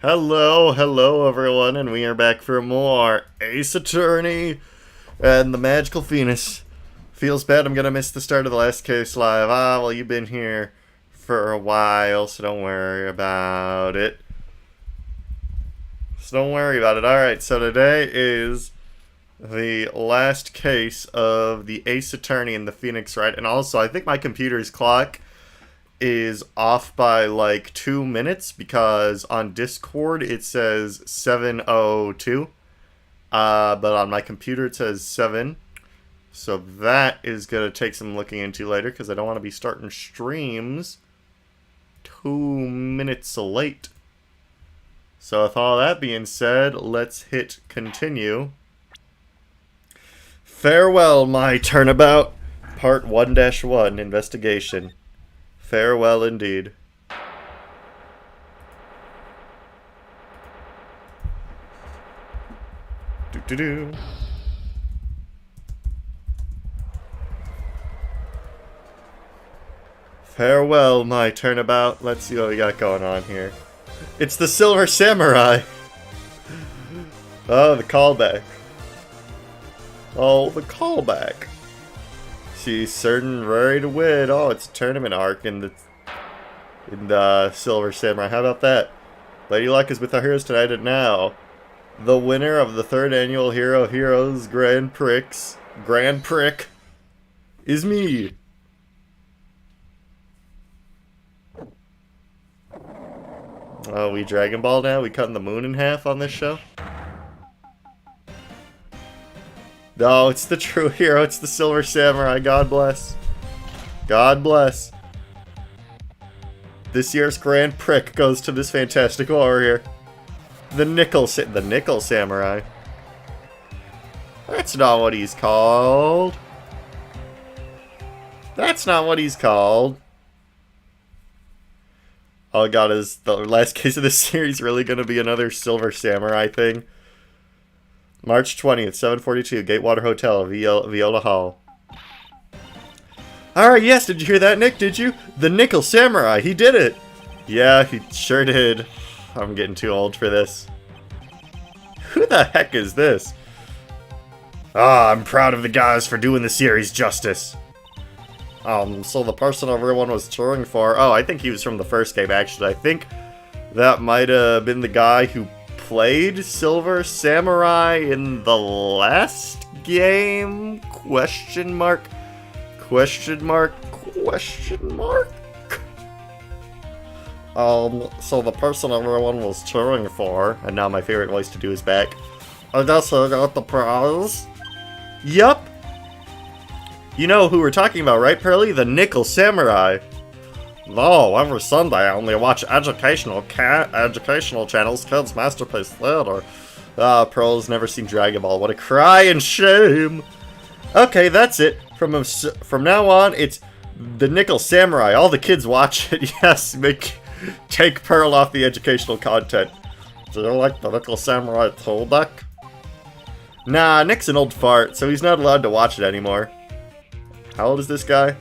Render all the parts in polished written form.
Hello everyone, and we are back for more Ace Attorney and the Magical Phoenix. Feels bad I'm gonna miss the start of the last case live. Well, you've been here for a while, so don't worry about it. Alright, so today is the last case of the Ace Attorney and the Phoenix, right? And also, I think my computer's clock is off by like 2 minutes because on Discord it says 7:02, but on my computer it says 7. So that is gonna take some looking into later because I don't want to be starting streams 2 minutes late. So with all that being said, let's hit continue. Farewell, my turnabout. Part 1-1 investigation. Farewell indeed. Do-do-do. Farewell, my turnabout. Let's see what we got going on here. It's the Silver Samurai! Oh, the callback. Oh, the callback. She's certain ready to win. Oh, it's a tournament arc in the Silver Samurai. How about that? Lady Luck is with our heroes tonight, and now the winner of the 3rd annual Heroes Grand Prix is me. Oh, we Dragon Ball now? We cutting the moon in half on this show? No, it's the true hero. It's the Silver Samurai. God bless. God bless. This year's Grand Prix goes to this fantastic warrior. The Nickel Samurai. That's not what he's called. That's not what he's called. Oh god, is the last case of this series really going to be another Silver Samurai thing? March 20th, 7:42, Gatewater Hotel, Viola Hall. Alright, yes, did you hear that, Nick? Did you? The Nickel Samurai, he did it! Yeah, he sure did. I'm getting too old for this. Who the heck is this? Ah, I'm proud of the guys for doing the series justice. So the person everyone was cheering for... Oh, I think he was from the first game, actually. I think that might have been the guy who played Silver Samurai in the last game? Question mark? Question mark? Question mark? So the person everyone was cheering for, and now my favorite voice to do is back. I guess I got the prize. Yup. You know who we're talking about, right, Pearly? The Nickel Samurai. No, every Sunday I only watch educational channels, Kids Masterpiece Theater. Pearl's never seen Dragon Ball. What a crying shame. Okay, that's it. From now on, it's the Nickel Samurai. All the kids watch it. Yes, take Pearl off the educational content. Do you like the Nickel Samurai too, Duck? Nah, Nick's an old fart, so he's not allowed to watch it anymore. How old is this guy?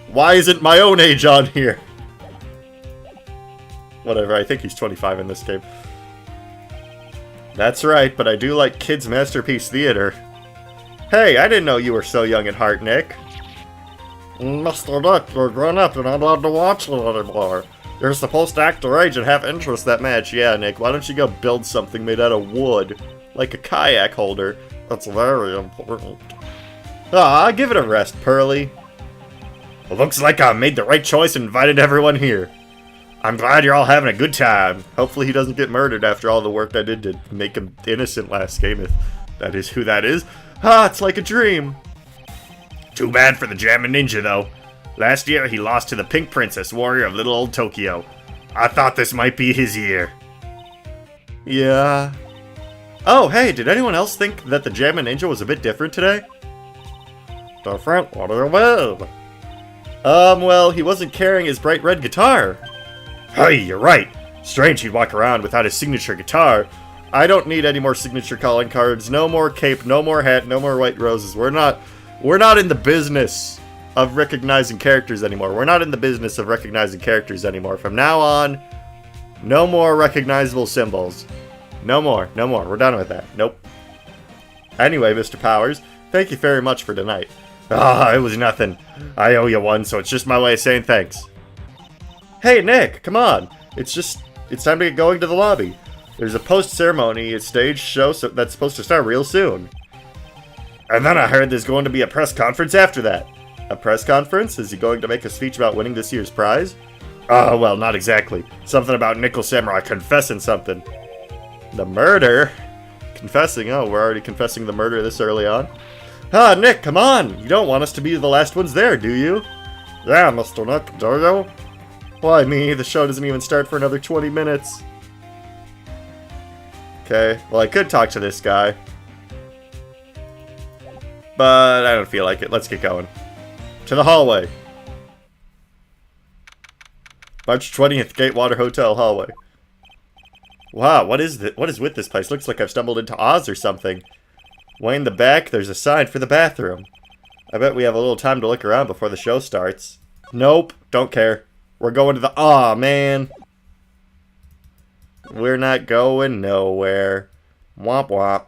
Why isn't my own age on here? Whatever, I think he's 25 in this game. That's right, but I do like Kids Masterpiece Theater. Hey, I didn't know you were so young at heart, Nick. Mr. Nick, you're grown up and not allowed to watch it anymore. You're supposed to act your age and have interest that match. Yeah, Nick, why don't you go build something made out of wood? Like a kayak holder. That's very important. Ah, give it a rest, Pearly. It looks like I made the right choice and invited everyone here. I'm glad you're all having a good time. Hopefully he doesn't get murdered after all the work I did to make him innocent last game, if that is who that is. Ah, it's like a dream. Too bad for the Jammin' Ninja, though. Last year, he lost to the Pink Princess, warrior of Little Old Tokyo. I thought this might be his year. Yeah. Oh, hey, did anyone else think that the Jammin' Ninja was a bit different today? Different? What do you mean? Well, he wasn't carrying his bright red guitar. Hey, you're right. Strange he'd walk around without his signature guitar. I don't need any more signature calling cards. No more cape, no more hat, no more white roses. We're not in the business of recognizing characters anymore. We're not in the business of recognizing characters anymore. From now on, No more recognizable symbols. No more. No more. We're done with that. Nope. Anyway, Mr. Powers, thank you very much for tonight. Ah, it was nothing. I owe you one, so it's just my way of saying thanks. Hey, Nick, come on. It's time to get going to the lobby. There's a post-ceremony stage show that's supposed to start real soon. And then I heard there's going to be a press conference after that. A press conference? Is he going to make a speech about winning this year's prize? Oh, well, not exactly. Something about Nickel Samurai confessing something. The murder? Confessing? Oh, we're already confessing the murder this early on? Ah, Nick, come on! You don't want us to be the last ones there, do you? Yeah, Mr. Nick, do you? Why me? The show doesn't even start for another 20 minutes. Okay, well, I could talk to this guy. But I don't feel like it. Let's get going. To the hallway. March 20th, Gatewater Hotel hallway. Wow, what is with this place? Looks like I've stumbled into Oz or something. Way in the back, there's a sign for the bathroom. I bet we have a little time to look around before the show starts. Nope, don't care. We're going to the... Aw, man. We're not going nowhere. Womp womp.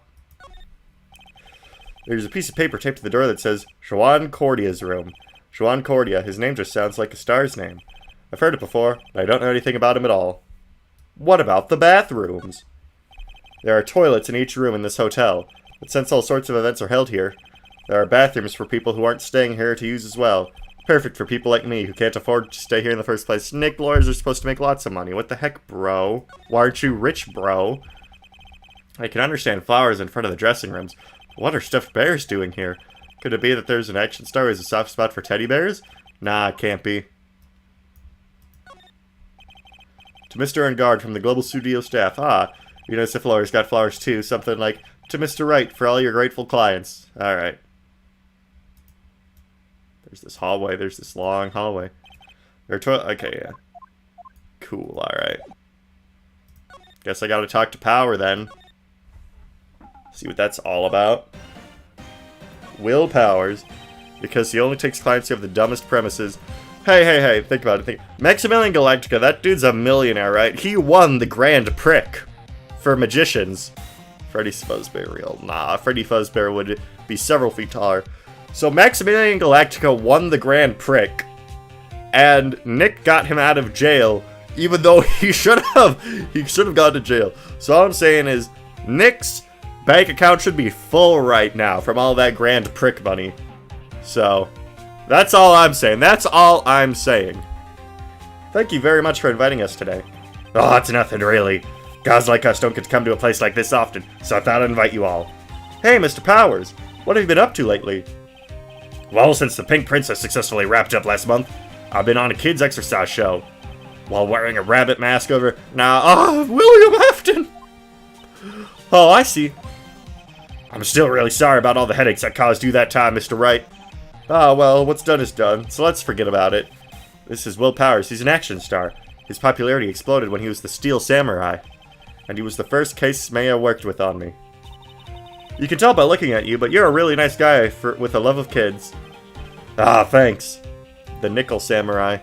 There's a piece of paper taped to the door that says, Juan Cordia's room. Juan Cordia. His name just sounds like a star's name. I've heard it before, but I don't know anything about him at all. What about the bathrooms? There are toilets in each room in this hotel, but since all sorts of events are held here, there are bathrooms for people who aren't staying here to use as well. Perfect for people like me who can't afford to stay here in the first place. Nick, lawyers are supposed to make lots of money. What the heck, bro? Why aren't you rich, bro? I can understand flowers in front of the dressing rooms, but what are stuffed bears doing here? Could it be that there's an action star who has a soft spot for teddy bears? Nah, it can't be. To Mr. Engard from the Global Studio staff. Ah, you notice the flowers got flowers too. Something like, to Mr. Wright for all your grateful clients. Alright. There's this hallway. There's this long hallway. Okay, yeah. Cool, alright. Guess I gotta talk to Power then. See what that's all about. Will Powers. Because he only takes clients who have the dumbest premises. Hey, think about it. Maximilian Galactica, that dude's a millionaire, right? He won the Grand Prix for magicians. Freddy Fazbear real. Nah, Freddy Fazbear would be several feet taller. So Maximilian Galactica won the Grand Prix, and Nick got him out of jail, even though he should have gone to jail. So all I'm saying is, Nick's bank account should be full right now from all that Grand Prix money. So, that's all I'm saying. That's all I'm saying. Thank you very much for inviting us today. Oh, it's nothing really. Guys like us don't get to come to a place like this often, so I thought I'd invite you all. Hey, Mr. Powers, what have you been up to lately? Well, since the Pink Princess successfully wrapped up last month, I've been on a kids' exercise show. While wearing a rabbit mask over... William Afton! Oh, I see. I'm still really sorry about all the headaches I caused you that time, Mr. Wright. Ah, well, what's done is done, so let's forget about it. This is Will Powers. He's an action star. His popularity exploded when he was the Steel Samurai, and he was the first case Maya worked with on me. You can tell by looking at you, but you're a really nice guy with a love of kids. Ah, thanks. The Nickel Samurai.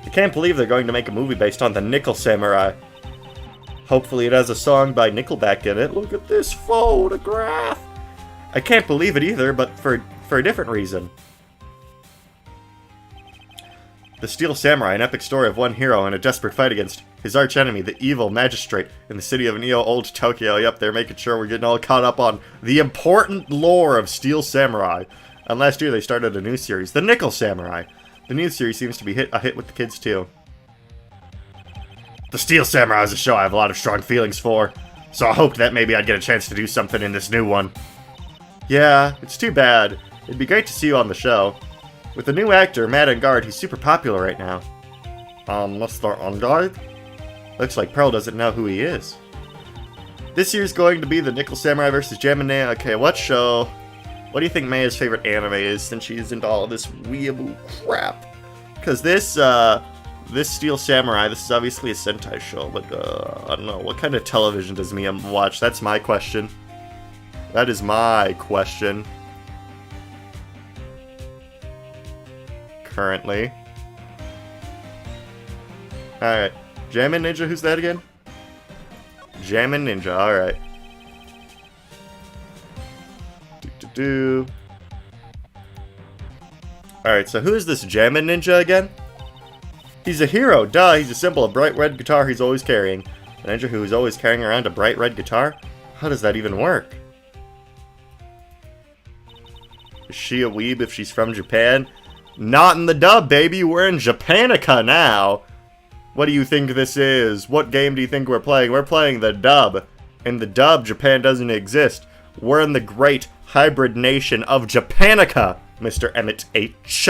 I can't believe they're going to make a movie based on the Nickel Samurai. Hopefully it has a song by Nickelback in it. Look at this photograph. I can't believe it either, but for a different reason. The Steel Samurai, an epic story of one hero in a desperate fight against his archenemy, the evil magistrate in the city of Neo Old Tokyo. Yep, they're making sure we're getting all caught up on the important lore of Steel Samurai. And last year they started a new series, the Nickel Samurai. The new series seems to be a hit with the kids too. The Steel Samurai is a show I have a lot of strong feelings for, so I hoped that maybe I'd get a chance to do something in this new one. Yeah, it's too bad. It'd be great to see you on the show. With the new actor, Matt Engard, he's super popular right now. Mr. Engard? Looks like Pearl doesn't know who he is. This year's going to be the Nickel Samurai vs. Gemini. Okay, what show? What do you think Maya's favorite anime is, since she's into all of this weeaboo crap? Because this Steel Samurai, this is obviously a Sentai show, but I don't know, what kind of television does Mia watch? That's my question. That is my question. Currently. Alright. Jammin' Ninja, who's that again? Jammin' Ninja, alright. Alright, so who is this Jammin' Ninja again? He's a hero, duh, he's a symbol, a bright red guitar he's always carrying. A ninja who is always carrying around a bright red guitar? How does that even work? Is she a weeb if she's from Japan? Not in the dub, baby, we're in Japanica now! What do you think this is? What game do you think we're playing? We're playing the dub. In the dub, Japan doesn't exist. We're in the great hybrid nation of Japanica, Mr. Emmett H.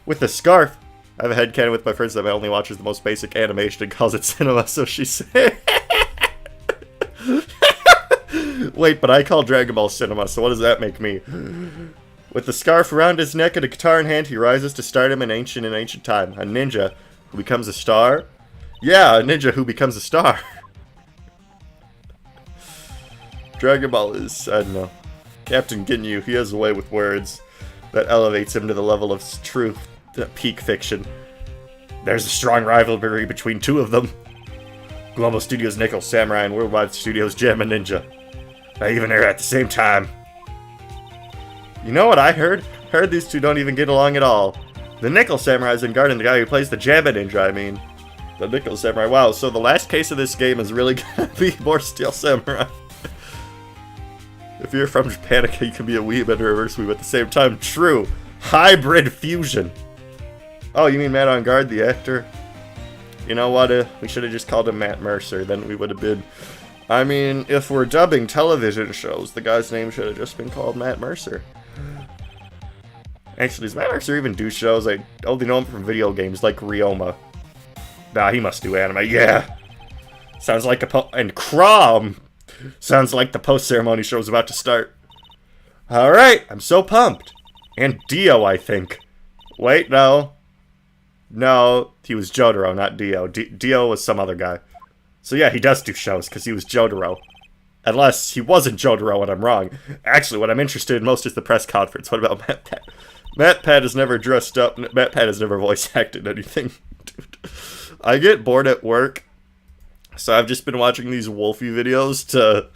With a scarf. I have a headcanon with my friends that only watches the most basic animation and calls it cinema, so she said. Wait, but I call Dragon Ball cinema, so what does that make me? With the scarf around his neck and a guitar in hand, he rises to stardom in ancient time. A ninja who becomes a star? Yeah, a ninja who becomes a star. Dragon Ball is, I don't know. Captain Ginyu, he has a way with words that elevates him to the level of truth, peak fiction. There's a strong rivalry between two of them. Global Studios Nickel Samurai and Worldwide Studios Jammin' Ninja. They even air at the same time. You know what I heard? Heard these two don't even get along at all. The Nickel Samurai is in guarding the guy who plays the Jammin' Ninja, I mean. The Nickel Samurai. Wow, so the last case of this game is really gonna be more Steel Samurai. If you're from Japanica, you can be a weeb and a reverse weeb at the same time. True. Hybrid fusion. Oh, you mean Matt on Guard, the actor? You know what? We should have just called him Matt Mercer. Then we would have been... I mean, if we're dubbing television shows, the guy's name should have just been called Matt Mercer. Actually, does Matt Mercer even do shows? I only know him from video games like Ryoma. Nah, he must do anime. Yeah. Sounds like and Crom! Sounds like the post-ceremony show's about to start. Alright, I'm so pumped. And Dio, I think. Wait, no. No, he was Jotaro, not Dio. Dio was some other guy. So yeah, he does do shows, because he was Jotaro. Unless he wasn't Jotaro and I'm wrong. Actually, what I'm interested in most is the press conference. What about Matt Pat? Matt Pat has never dressed up. Matt Pat has never voice acted anything. Dude. I get bored at work. So I've just been watching these Wolfie videos to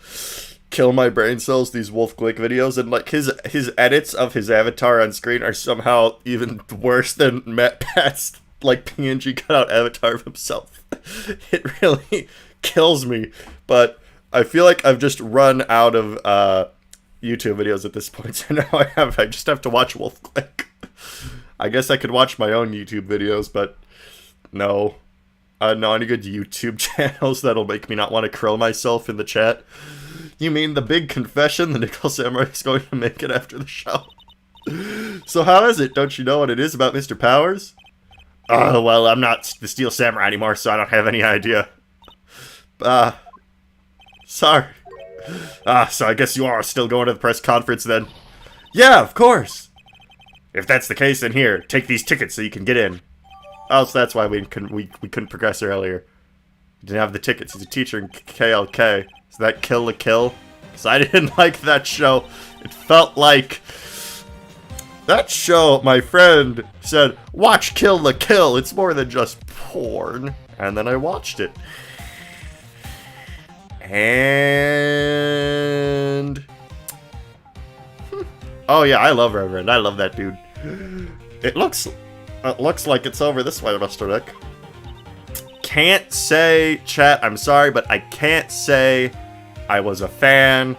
kill my brain cells, these Wolf Glick videos, and like his edits of his avatar on screen are somehow even worse than Matt Pat's like PNG cutout avatar of himself. It really kills me, but I feel like I've just run out of YouTube videos at this point, so now I just have to watch Wolf Glick. I guess I could watch my own YouTube videos, but no. No, any good YouTube channels that'll make me not want to curl myself in the chat? You mean the big confession the Nickel Samurai is going to make it after the show? So how is it? Don't you know what it is about Mr. Powers? Oh, well, I'm not the Steel Samurai anymore, so I don't have any idea. Sorry. So I guess you are still going to the press conference then? Yeah, of course! If that's the case, then here, take these tickets so you can get in. Oh, so that's why we couldn't progress earlier. He didn't have the tickets. He's a teacher in KLK. Is that Kill la Kill? Because I didn't like that show. It felt like... That show, my friend said, watch Kill la Kill. It's more than just porn. And then I watched it. And... Oh yeah, I love Reverend. I love that dude. It looks like it's over this way, Mr. Nick. Can't say, chat, I'm sorry, but I can't say I was a fan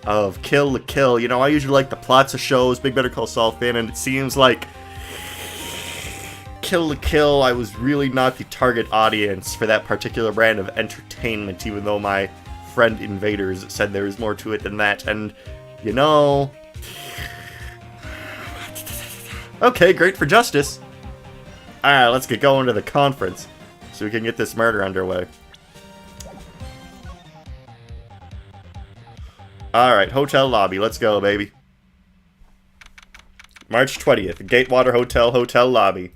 of Kill la Kill. You know, I usually like the plots of shows, big Better Call Saul fan, and it seems like Kill la Kill, I was really not the target audience for that particular brand of entertainment, even though my friend Invaders said there was more to it than that, and, you know... Okay, great for justice. Alright, let's get going to the conference, so we can get this murder underway. Alright, hotel lobby, let's go, baby. March 20th, Gatewater Hotel lobby.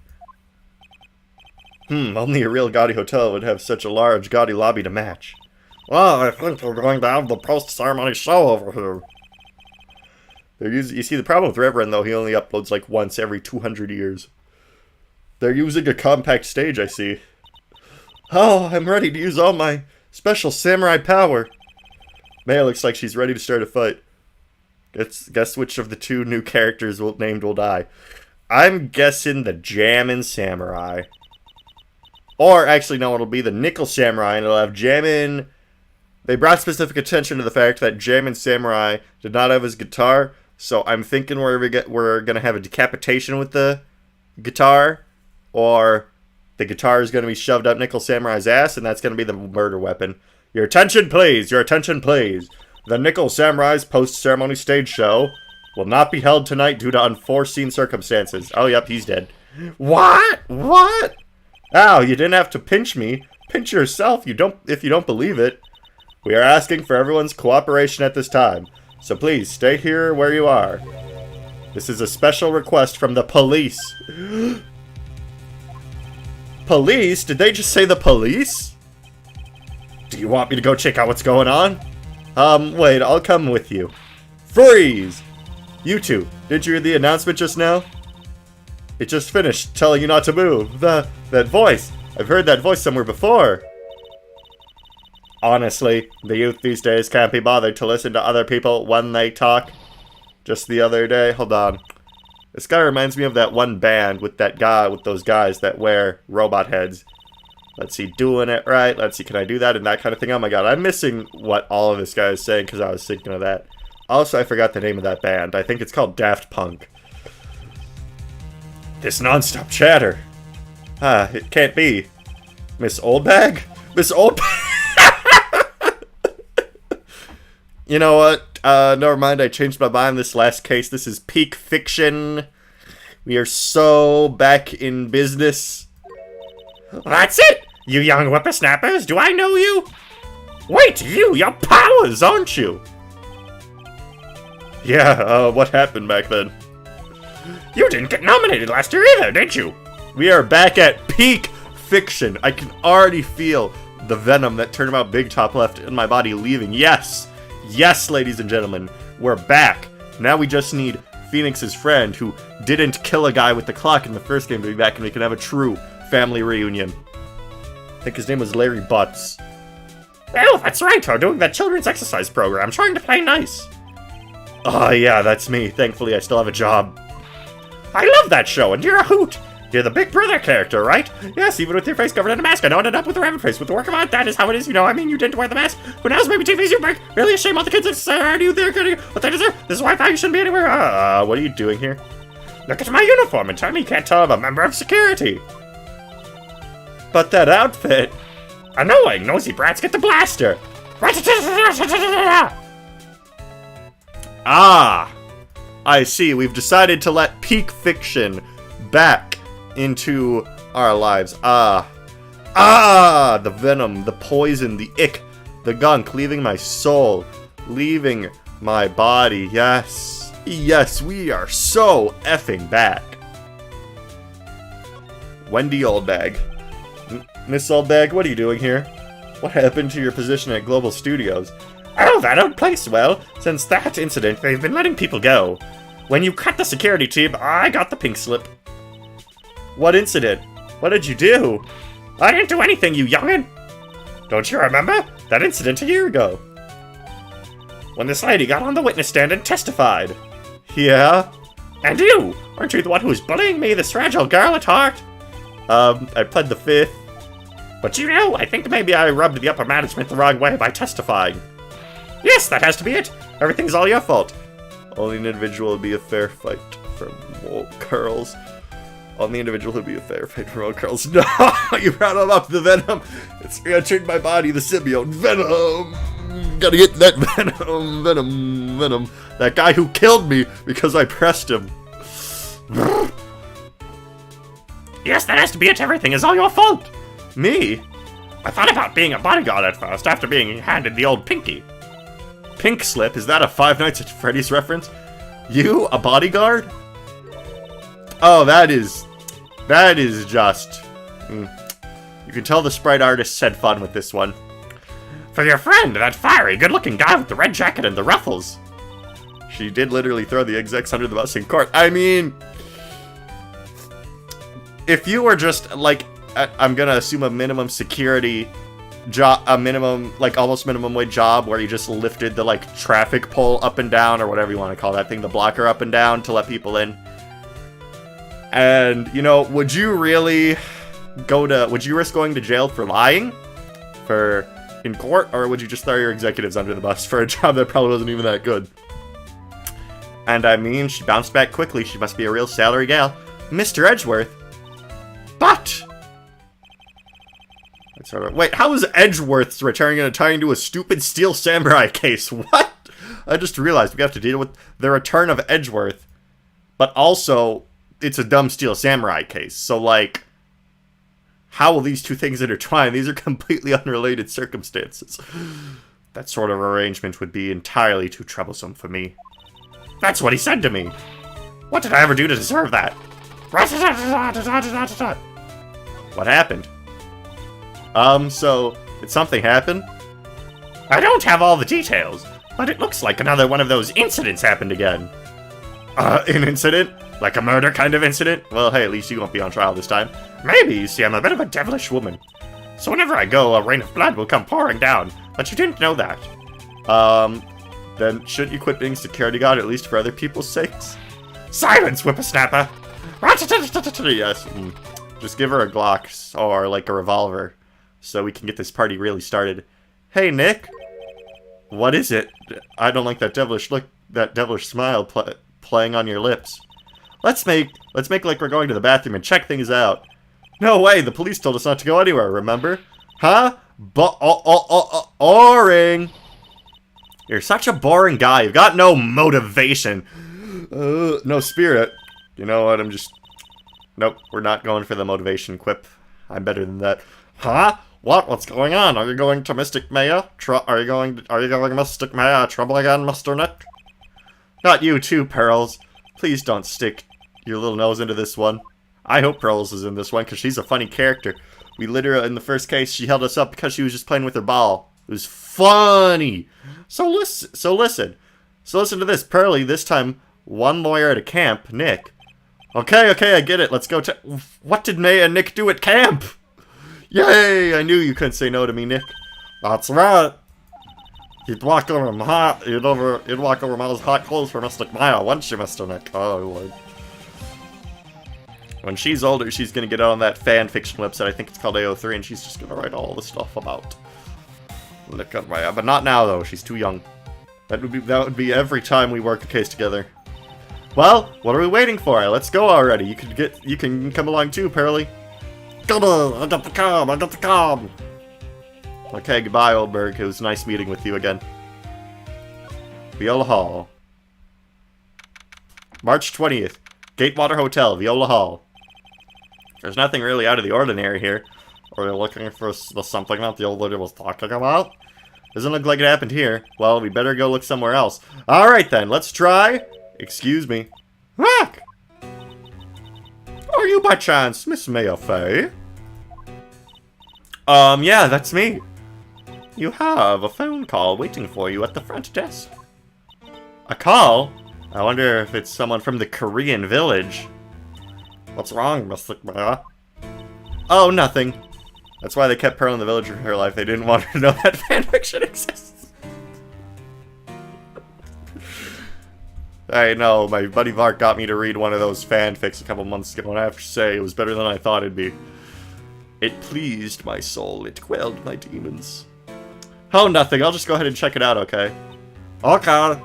Only a real gaudy hotel would have such a large, gaudy lobby to match. Well, I think we're going to have the post-ceremony show over here. You see, the problem with Reverend, though, he only uploads like once every 200 years. They're using a compact stage, I see. Oh, I'm ready to use all my special samurai power. Maya looks like she's ready to start a fight. Guess which of the two new characters named will die. I'm guessing the Jammin' Samurai. Or, actually, no, it'll be the Nickel Samurai, and it'll have Jammin'... They brought specific attention to the fact that Jammin' Samurai did not have his guitar, so I'm thinking we're going to have a decapitation with the guitar, or the guitar is going to be shoved up Nickel Samurai's ass, and that's going to be the murder weapon. Your attention, please! Your attention, please! The Nickel Samurai's post-ceremony stage show will not be held tonight due to unforeseen circumstances. Oh, yep, he's dead. What? What? Ow, you didn't have to pinch me. Pinch yourself if you don't believe it. We are asking for everyone's cooperation at this time, so please stay here where you are. This is a special request from the police. Police? Did they just say the police? Do you want me to go check out what's going on? Wait, I'll come with you. Freeze! You two, did you hear the announcement just now? It just finished, telling you not to move. That voice. I've heard that voice somewhere before. Honestly, the youth these days can't be bothered to listen to other people when they talk. Just the other day, hold on. This guy reminds me of that one band with that guy, with those guys that wear robot heads. Let's see, doing it right. Let's see, can I do that and that kind of thing? Oh my god, I'm missing what all of this guy is saying because I was thinking of that. Also, I forgot the name of that band. I think it's called Daft Punk. This non-stop chatter. It can't be. Miss Oldbag? Miss Oldbag? You know what? Never mind, I changed my mind this last case. This is peak fiction. We are so back in business. That's it! You young whippersnappers, do I know you? Wait, you're powers, aren't you? Yeah, what happened back then? You didn't get nominated last year either, did you? We are back at peak fiction. I can already feel the venom that Turnabout Big Top left in my body leaving. Yes! Yes, ladies and gentlemen, we're back. Now we just need Phoenix's friend who didn't kill a guy with the clock in the first game to be back, and we can have a true family reunion. I think his name was Larry Butts. Oh, that's right, we're doing that children's exercise program, trying to play nice. Oh, yeah, that's me. Thankfully, I still have a job. I love that show, and you're a hoot. You're the Big Brother character, right? Yes, even with your face covered in a mask, I know it ended up with a rabbit face. With the work of art, that is how it is, you know. I mean, you didn't wear the mask, but now's maybe TV's your break. Really a shame all the kids that are you there getting what they deserve. This is why I thought you shouldn't be anywhere. What are you doing here? Look at my uniform and tell me you can't tell I'm a member of security. But that outfit... Annoying, nosy brats get the blaster. Ah, I see. We've decided to let peak fiction back into our lives. The venom, the poison, the ick, the gunk, leaving my soul, leaving my body. Yes, yes, we are so effing back. Wendy Oldbag. Miss Oldbag, what are you doing here? What happened to your position at Global Studios? Oh, that don't place well. Since that incident, they've been letting people go. When you cut the security team, I got the pink slip. What incident? What did you do? I didn't do anything, you youngin'. Don't you remember? That incident a year ago. When this lady got on the witness stand and testified. Yeah? And you? Aren't you the one who was bullying me, this fragile girl at heart? I pled the fifth. But you know, I think maybe I rubbed the upper management the wrong way by testifying. Yes, that has to be it. Everything's all your fault. Only an individual would be a fair fight from old curls. Only individual would be a fair fight from old curls. No, you brought up the venom. It's re-entered my body, the symbiote. Venom! Gotta get that venom, venom. That guy who killed me because I pressed him. Yes, that has to be it. Everything is all your fault. Me? I thought about being a bodyguard at first, after being handed the old pinky. Pink slip? Is that a Five Nights at Freddy's reference? You, a bodyguard? Oh, that is just... You can tell the sprite artists had fun with this one. For your friend, that fiery, good-looking guy with the red jacket and the ruffles. She did literally throw the execs under the bus in court. I mean... If you were just, like, I'm gonna assume a minimum security job, a minimum, like, almost minimum wage job where you just lifted the, like, traffic pole up and down, or whatever you want to call that thing, the blocker up and down to let people in. And, you know, would you risk going to jail for lying? In court? Or would you just throw your executives under the bus for a job that probably wasn't even that good? And I mean, she bounced back quickly. She must be a real salary gal. Mr. Edgeworth? But... Wait, how is Edgeworth's returning and tying to a stupid Steel Samurai case? What? I just realized we have to deal with the return of Edgeworth. But also, it's a dumb Steel Samurai case. So, like, how will these two things intertwine? These are completely unrelated circumstances. That sort of arrangement would be entirely too troublesome for me. That's what he said to me. What did I ever do to deserve that? What happened? So, did something happen? I don't have all the details, but it looks like another one of those incidents happened again. An incident? Like a murder kind of incident? Well, hey, at least you won't be on trial this time. Maybe, you see, I'm a bit of a devilish woman. So whenever I go, a rain of blood will come pouring down. But you didn't know that. Then shouldn't you quit being security guard, at least for other people's sakes? Silence, whippersnapper! Yes, just give her a Glock, or like a revolver, so we can get this party really started. Hey, Nick! What is it? I don't like that devilish look, that devilish smile playing on your lips. Let's make like we're going to the bathroom and check things out. No way, the police told us not to go anywhere, remember? Huh? Boring! You're such a boring guy, you've got no motivation. No spirit. You know what, Nope, we're not going for the motivation quip. I'm better than that. Huh? What? What's going on? Are you going to Mystic Maya? Are you going Mystic Maya? Trouble again, Mr. Nick? Not you too, Pearls. Please don't stick your little nose into this one. I hope Pearls is in this one, because she's a funny character. We literally, in the first case, she held us up because she was just playing with her ball. It was funny! So listen to this. Pearly, this time, one lawyer at a camp, Nick. Okay, I get it. Let's go to... What did May and Nick do at camp? Yay! I knew you couldn't say no to me, Nick. That's right. You'd walk over Miles' hot clothes for Mystic Maya, wouldn't you, Mr. Nick? Oh, Lord. When she's older, she's gonna get on that fan fiction website, I think it's called AO3, and she's just gonna write all the stuff about Mystic Maya. But not now, though. She's too young. That would be every time we work a case together. Well, what are we waiting for? Let's go already. You can come along too, Pearly. Come on, I got the comm. Okay, goodbye, Oldberg. It was nice meeting with you again. Viola Hall. March 20th. Gatewater Hotel, Viola Hall. There's nothing really out of the ordinary here. Are you looking for something that the old lady was talking about? Doesn't look like it happened here. Well, we better go look somewhere else. Alright then, let's try... Excuse me. Look! Are you by chance Miss Maya Fey? Yeah, that's me. You have a phone call waiting for you at the front desk. A call? I wonder if it's someone from the Korean village. What's wrong, Mystic Maya? Oh, nothing. That's why they kept Pearl in the village for her life. They didn't want her to know that fanfiction exists. I know, my buddy Vark got me to read one of those fanfics a couple months ago, and I have to say, it was better than I thought it'd be. It pleased my soul, it quelled my demons. Oh, nothing, I'll just go ahead and check it out, okay? Okay.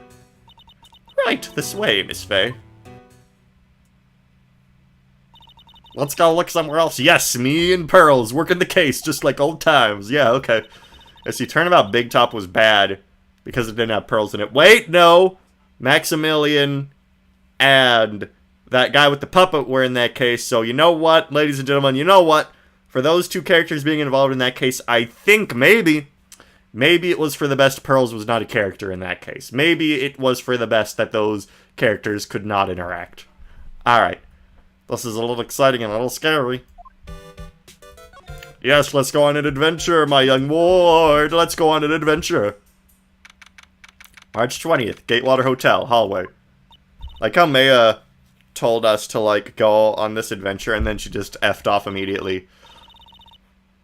Right, this way, Miss Fey. Let's go look somewhere else. Yes, me and Pearls working the case, just like old times. Yeah, okay. I see, Turnabout Big Top was bad, because it didn't have Pearls in it. Wait, no! Maximilian and that guy with the puppet were in that case, so you know what, ladies and gentlemen, you know what? For those two characters being involved in that case, I think maybe it was for the best Pearls was not a character in that case. Maybe it was for the best that those characters could not interact. Alright. This is a little exciting and a little scary. Yes, let's go on an adventure, my young ward. Let's go on an adventure. March 20th, Gatewater Hotel, hallway. Like how Maya told us to, like, go on this adventure, and then she just effed off immediately.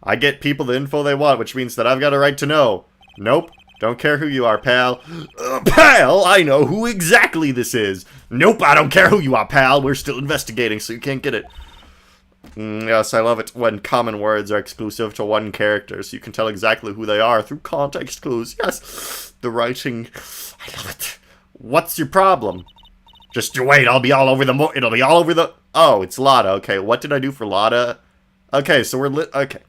I get people the info they want, which means that I've got a right to know. Nope. Don't care who you are, pal. Pal, I know who exactly this is. Nope, I don't care who you are, pal. We're still investigating, so you can't get it. Yes, I love it when common words are exclusive to one character, so you can tell exactly who they are through context clues. Yes, the writing. I love it. What's your problem? Just you wait, I'll be all over the it'll be all over the... Oh, it's Lotta. Okay, what did I do for Lotta? Okay, so we're okay.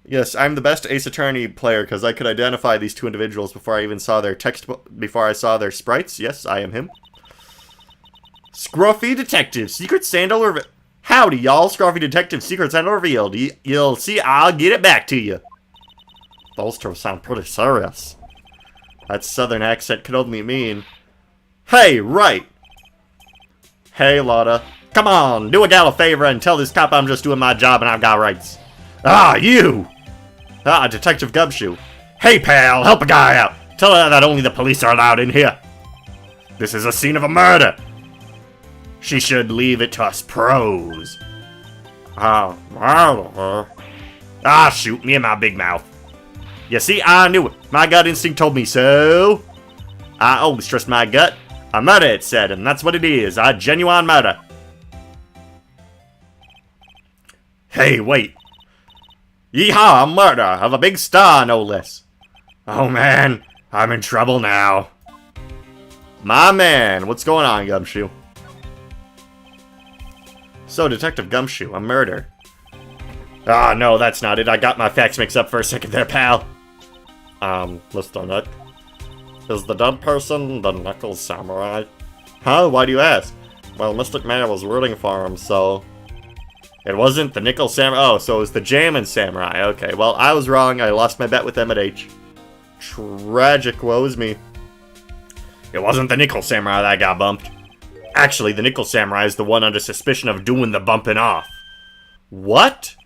Yes, I'm the best Ace Attorney player because I could identify these two individuals before I even saw their before I saw their sprites. Yes, I am him. Scruffy Detective, Secret Sandal revealed. Howdy, y'all. Scruffy Detective, Secret Sandal revealed. You'll see, I'll get it back to you. Those two sound pretty serious. That southern accent could only mean... Hey, right. Hey, Lotta. Come on, do a gal a favor and tell this cop I'm just doing my job and I've got rights. Ah, you! Ah, Detective Gumshoe. Hey, pal, help a guy out. Tell her that only the police are allowed in here. This is a scene of a murder. She should leave it to us pros. Ah, shoot, me and my big mouth. You see, I knew it. My gut instinct told me so. I always trust my gut. A murder, it said, and that's what it is. A genuine murder. Hey, wait. Yeehaw, a murder of a big star, no less. Oh man, I'm in trouble now. My man, what's going on, Gumshoe? So, Detective Gumshoe, a murder. Ah, no, that's not it. I got my facts mixed up for a second there, pal. Mr. Nick. Is the dead person the Nickel Samurai? Huh? Why do you ask? Well, Mystic Man was rooting for him, so... It wasn't the Nickel Samurai. Oh, so it was the Jammin' Samurai. Okay, well, I was wrong. I lost my bet with them at H. Tragic, woes me. It wasn't the Nickel Samurai that got bumped. Actually, the Nickel Samurai is the one under suspicion of doing the bumping off. What?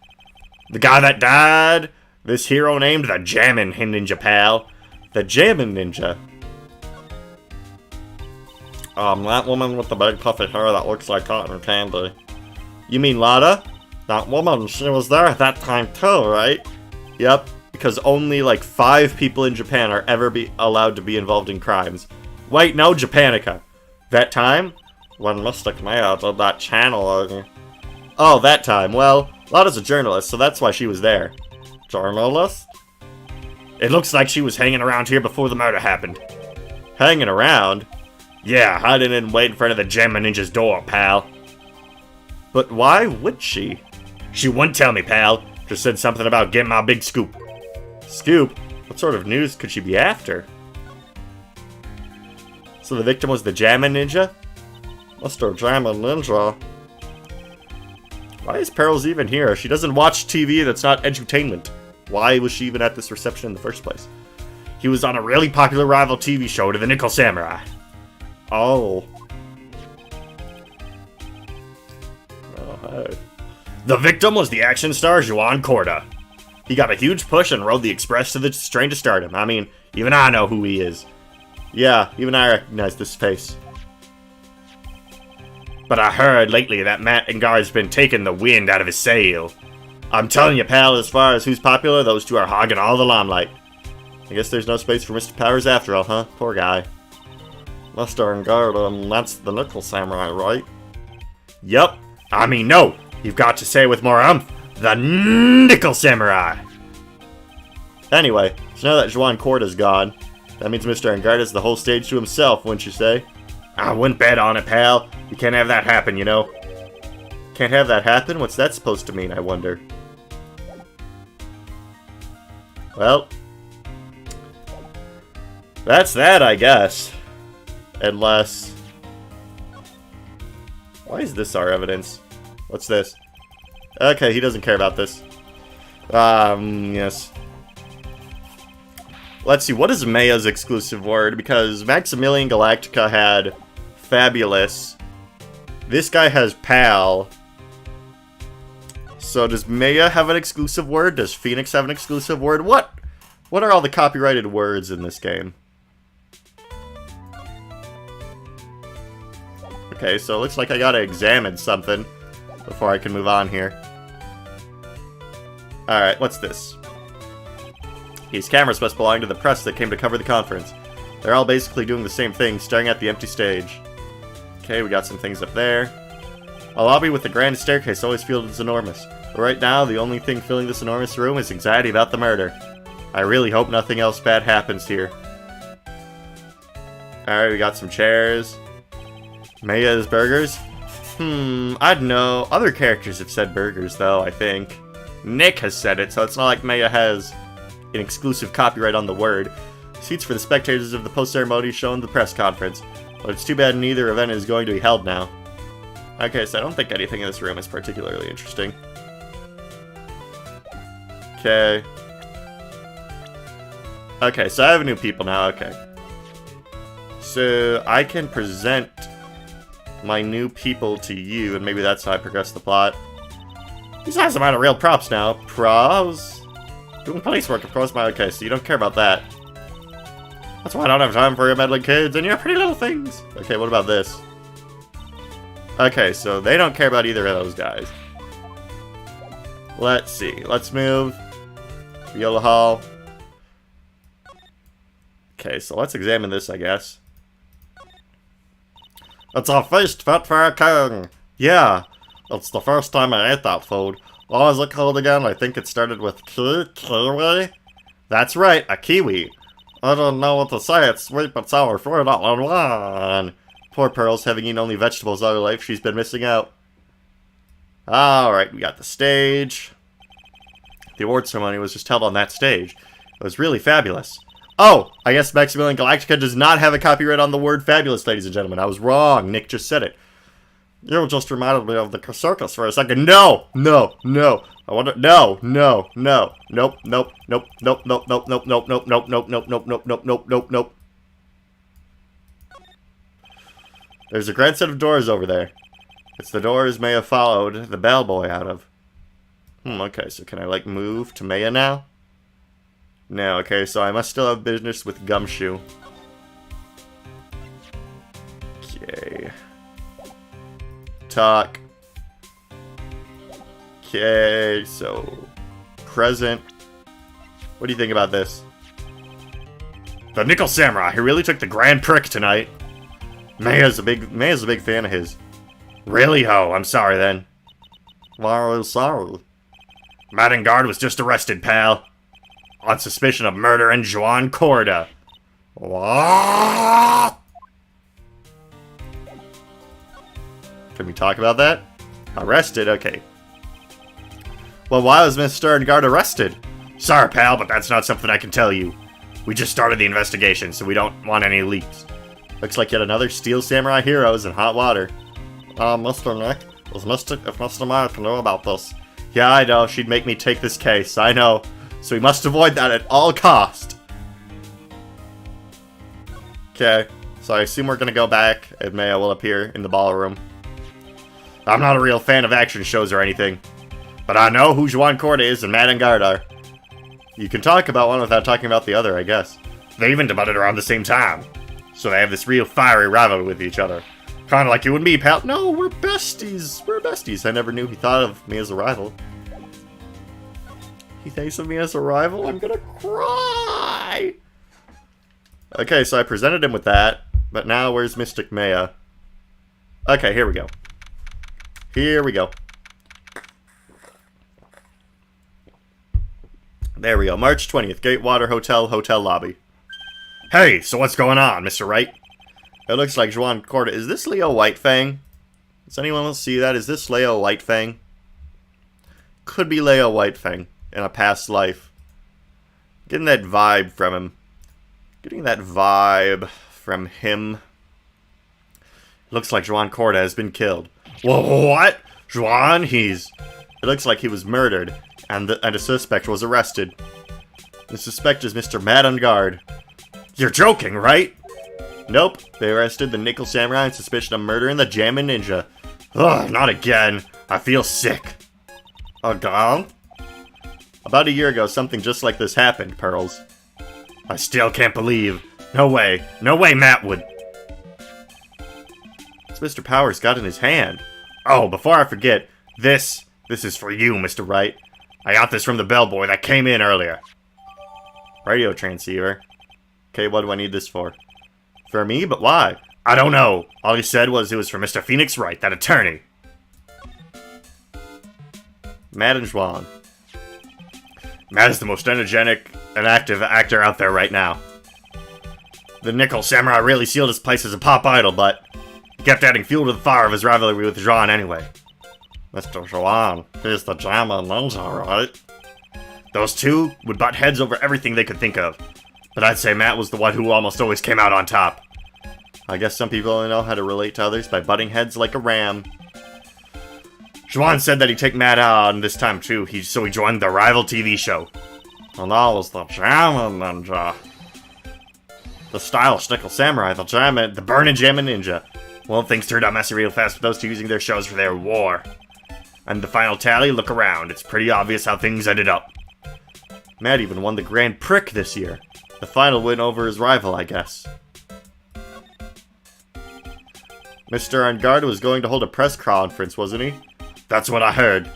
The guy that died? This hero named the Jammin' Ninja, pal. The Jammin' Ninja. That woman with the big puffy hair that looks like cotton candy. You mean Lotta? That woman, she was there at that time too, right? Yep, because only like 5 people in Japan are ever allowed to be involved in crimes. Wait, no, Japanica. That time? When Mystic Maya did that channeling. Oh, that time. Well, Lotta's a journalist, so that's why she was there. Journalist? It looks like she was hanging around here before the murder happened. Hanging around? Yeah, hiding and waiting in front of the Jammin' Ninja's door, pal. But why would she? She wouldn't tell me, pal. Just said something about getting my big scoop. Scoop? What sort of news could she be after? So the victim was the Jammin' Ninja? Mr. Jammin' Ninja? Why is Pearls even here? She doesn't watch TV that's not edutainment. Why was she even at this reception in the first place? He was on a really popular rival TV show to the Nickel Samurai. Oh. Hey. The victim was the action star Juan Corda. He got a huge push and rode the express to the train to stardom. I mean, even I know who he is. Yeah, even I recognize this face. But I heard lately that Matt Engar's been taking the wind out of his sail. I'm telling you, pal, as far as who's popular, those two are hogging all the limelight. I guess there's no space for Mr. Powers after all, huh? Poor guy. Mr. Engar, that's the Nickel Samurai, right? Yup. I mean, no, you've got to say with more umph, the Nickel Samurai. Anyway, so now that Juan Corda's gone, that means Mr. Engard has the whole stage to himself, wouldn't you say? I wouldn't bet on it, pal. You can't have that happen, you know. Can't have that happen? What's that supposed to mean, I wonder? Well, that's that, I guess. Unless... Why is this our evidence? What's this? Okay, he doesn't care about this. Yes. Let's see, what is Maya's exclusive word? Because Maximilian Galactica had Fabulous. This guy has Pal. So does Maya have an exclusive word? Does Phoenix have an exclusive word? What are all the copyrighted words in this game? Okay, so it looks like I gotta examine something before I can move on here. Alright, what's this? These cameras must belong to the press that came to cover the conference. They're all basically doing the same thing, staring at the empty stage. Okay, we got some things up there. A lobby with the grand staircase always feels enormous. But right now, the only thing filling this enormous room is anxiety about the murder. I really hope nothing else bad happens here. Alright, we got some chairs. Maya's burgers? I don't know. Other characters have said burgers, though, I think. Nick has said it, so it's not like Maya has an exclusive copyright on the word. Seats for the spectators of the post-ceremony shown in the press conference. But it's too bad neither event is going to be held now. Okay, so I don't think anything in this room is particularly interesting. Okay. Okay, so I have new people now, okay. So, I can present my new people to you, and maybe that's how I progress the plot. These guys are out of real props now. Props? Doing police work, of course, okay, so you don't care about that. That's why I don't have time for your meddling kids and your pretty little things. Okay, what about this? Okay, so they don't care about either of those guys. Let's see. Let's move. Viola Hall. Okay, so let's examine this, I guess. It's a feast fit for a king. Yeah, it's the first time I ate that food. What was it called again? I think it started with kiwi? That's right, a kiwi. I don't know what to say. It's sweet but sour fruit all in one. Poor Pearl's having eaten only vegetables all her life. She's been missing out. Alright, we got the stage. The award ceremony was just held on that stage. It was really fabulous. Oh, I guess Maximilian Galactica does not have a copyright on the word fabulous, ladies and gentlemen. I was wrong. Nick just said it. You just reminded me of the circus for a second. No! No! No! I want to... No! No! No! Nope! Nope! Nope! Nope! Nope! Nope! Nope! Nope! Nope! Nope! Nope! Nope! Nope! Nope! Nope! Nope! Nope! Nope! There's a grand set of doors over there. It's the doors may have followed the bellboy out of. Okay, so can I, like, move to Maya now? No, okay, so I must still have business with Gumshoe. Okay. Talk. Okay, so... Present. What do you think about this? The Nickel Samurai, he really took the grand prick tonight. Maya's a big fan of his. Really, ho? I'm sorry then. Why are you sorry? Madangard was just arrested, pal. On suspicion of murder in Juan Corda. What? Can we talk about that? Arrested? Okay. Well, why was Mr. Angard arrested? Sorry, pal, but that's not something I can tell you. We just started the investigation, so we don't want any leaks. Looks like yet another Steel Samurai hero is in hot water. Mr. Nick, if Mr. Maya can know about this. Yeah, I know, she'd make me take this case, I know. So we must avoid that at all cost. Okay, so I assume we're gonna go back, and Maya will appear in the ballroom. I'm not a real fan of action shows or anything, but I know who Juan Corda is and Madangard are. You can talk about one without talking about the other, I guess. They even debuted around the same time. So they have this real fiery rivalry with each other. Kinda like you and me, pal. No, we're besties. We're besties. I never knew he thought of me as a rival. He thinks of me as a rival? I'm gonna cry! Okay, so I presented him with that. But now, where's Mystic Maya? Okay, here we go. Here we go. There we go. March 20th, Gatewater Hotel, hotel lobby. Hey, so what's going on, Mr. Wright? It looks like Juan Corda. Is this Leo Whitefang? Does anyone else see that? Is this Leo Whitefang? Could be Leo Whitefang in a past life. Getting that vibe from him. Getting that vibe from him. Looks like Juan Corda has been killed. Whoa, what? Juan? It looks like he was murdered, and a suspect was arrested. The suspect is Mr. Madangard. You're joking, right? Nope. They arrested the Nickel Samurai on suspicion of murdering the Jammin' Ninja. Ugh, not again. I feel sick. Again? About a year ago, something just like this happened, Pearls. I still can't believe. No way. No way Matt would. What's Mr. Powers got in his hand? Oh, before I forget, this is for you, Mr. Wright. I got this from the bellboy that came in earlier. Radio transceiver. Okay, what do I need this for? For me? But why? I don't know. All he said was it was for Mr. Phoenix Wright, that attorney. Matt and Juan. Matt is the most energetic and active actor out there right now. The Nickel Samurai really sealed his place as a pop idol, but he kept adding fuel to the fire of his rivalry with Juan anyway. Mr. Juan, he's the Jammer Ninja, right? Those two would butt heads over everything they could think of. But I'd say Matt was the one who almost always came out on top. I guess some people only know how to relate to others by butting heads like a ram. Juan said that he'd take Matt out on this time too, so he joined the rival TV show. And that was the Jammer Ninja. The stylish Nickel Samurai, the burnin' Jammer Ninja. Well, things turned out messy real fast with those two using their shows for their war. And the final tally, look around. It's pretty obvious how things ended up. Matt even won the Grand Prix this year. The final win over his rival, I guess. Mr. Angard was going to hold a press conference, wasn't he? That's what I heard.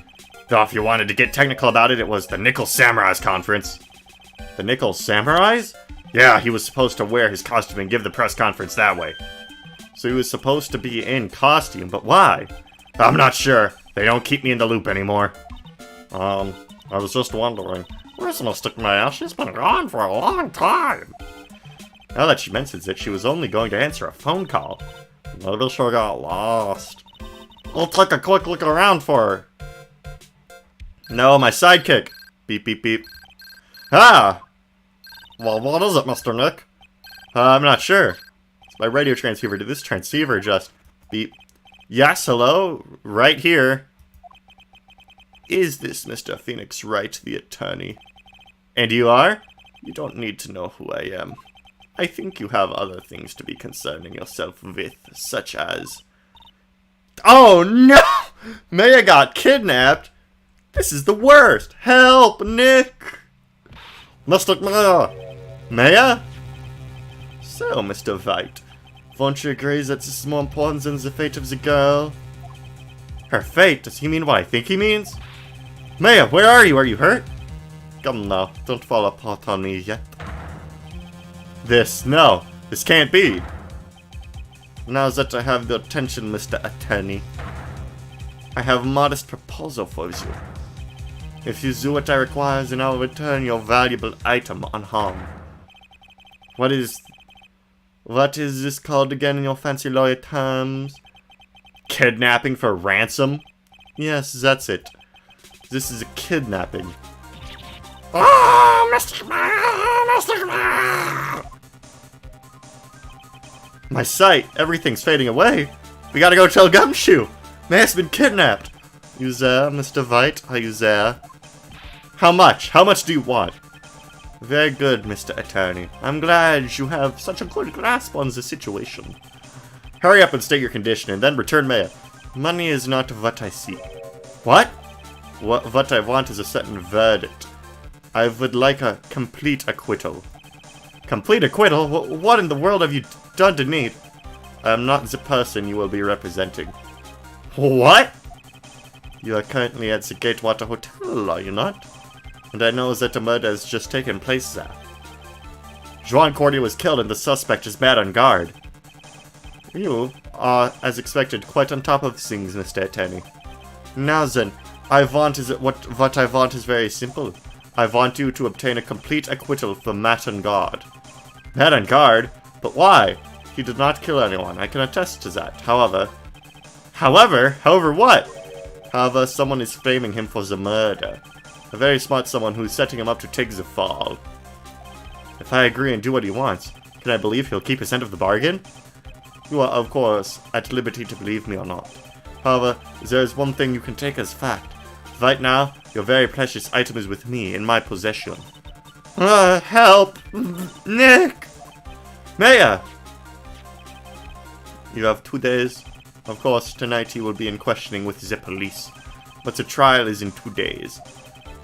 Though if you wanted to get technical about it, it was the Nickel Samurai's conference. The Nickel Samurai's? Yeah, he was supposed to wear his costume and give the press conference that way. So he was supposed to be in costume, but why? I'm not sure. They don't keep me in the loop anymore. I was just wondering. Where's Mystic Maya? She's been gone for a long time. Now that she mentions it, she was only going to answer a phone call. Maybe she got lost. I'll take a quick look around for her. No, my sidekick. Beep, beep, beep. Ah! Well, what is it, Mr. Nick? I'm not sure. It's my radio transceiver. Did this transceiver just beep? Yes, hello? Right here. Is this Mr. Phoenix Wright, the attorney? And you are? You don't need to know who I am. I think you have other things to be concerning yourself with, such as... Oh no! Maya got kidnapped? This is the worst! Help, Nick! Mr. Maya! Maya? So, Mr. Wright, won't you agree that this is more important than the fate of the girl? Her fate? Does he mean what I think he means? Maya, where are you? Are you hurt? Come now, don't fall apart on me yet. No, this can't be. Now that I have your attention, Mr. Attorney, I have a modest proposal for you. If you do what I require, then I'll return your valuable item unharmed. What is this called again in your fancy lawyer terms? Kidnapping for ransom? Yes, that's it. This is a kidnapping. Oh, Mr. My sight, everything's fading away. We gotta go tell Gumshoe. May's been kidnapped. You there, Mr. White? Are you there? How much? How much do you want? Very good, Mr. Attorney. I'm glad you have such a good grasp on the situation. Hurry up and state your condition, and then return Maya. Money is not what I seek. What? What I want is a certain verdict. I would like a complete acquittal. Complete acquittal? What in the world have you done to me? I am not the person you will be representing. What? You are currently at the Gatewater Hotel, are you not? And I know that a murder has just taken place there. Juan Cordia was killed and the suspect is bad on guard. You are, as expected, quite on top of things, Mr. Attorney. Now then, what I want is very simple. I want you to obtain a complete acquittal for Matt on guard. Matt on guard? But why? He did not kill anyone, I can attest to that. However what? However, someone is framing him for the murder. A very smart someone who's setting him up to take the fall. If I agree and do what he wants, can I believe he'll keep his end of the bargain? You are, of course, at liberty to believe me or not. However, there is one thing you can take as fact. Right now, your very precious item is with me, in my possession. Help! Nick! Maya! You have 2 days. Of course, tonight you will be in questioning with the police. But the trial is in 2 days.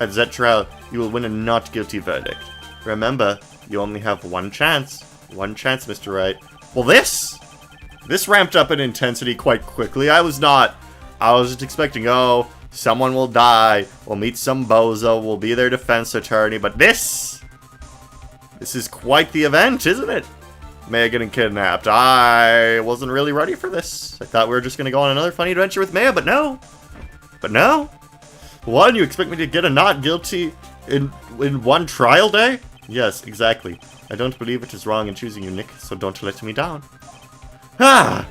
At that trial, you will win a not guilty verdict. Remember, you only have one chance. One chance, Mr. Wright. Well, this ramped up in intensity quite quickly. I was just expecting, oh, Someone will die. We'll meet some bozo. We'll be their defense attorney. But this is quite the event, isn't it? Maya getting kidnapped. I wasn't really ready for this. I thought we were just going to go on another funny adventure with Maya, but no. But no. What? You expect me to get a not guilty in one trial day? Yes, exactly. I don't believe it is wrong in choosing you, Nick, so don't let me down. Ah!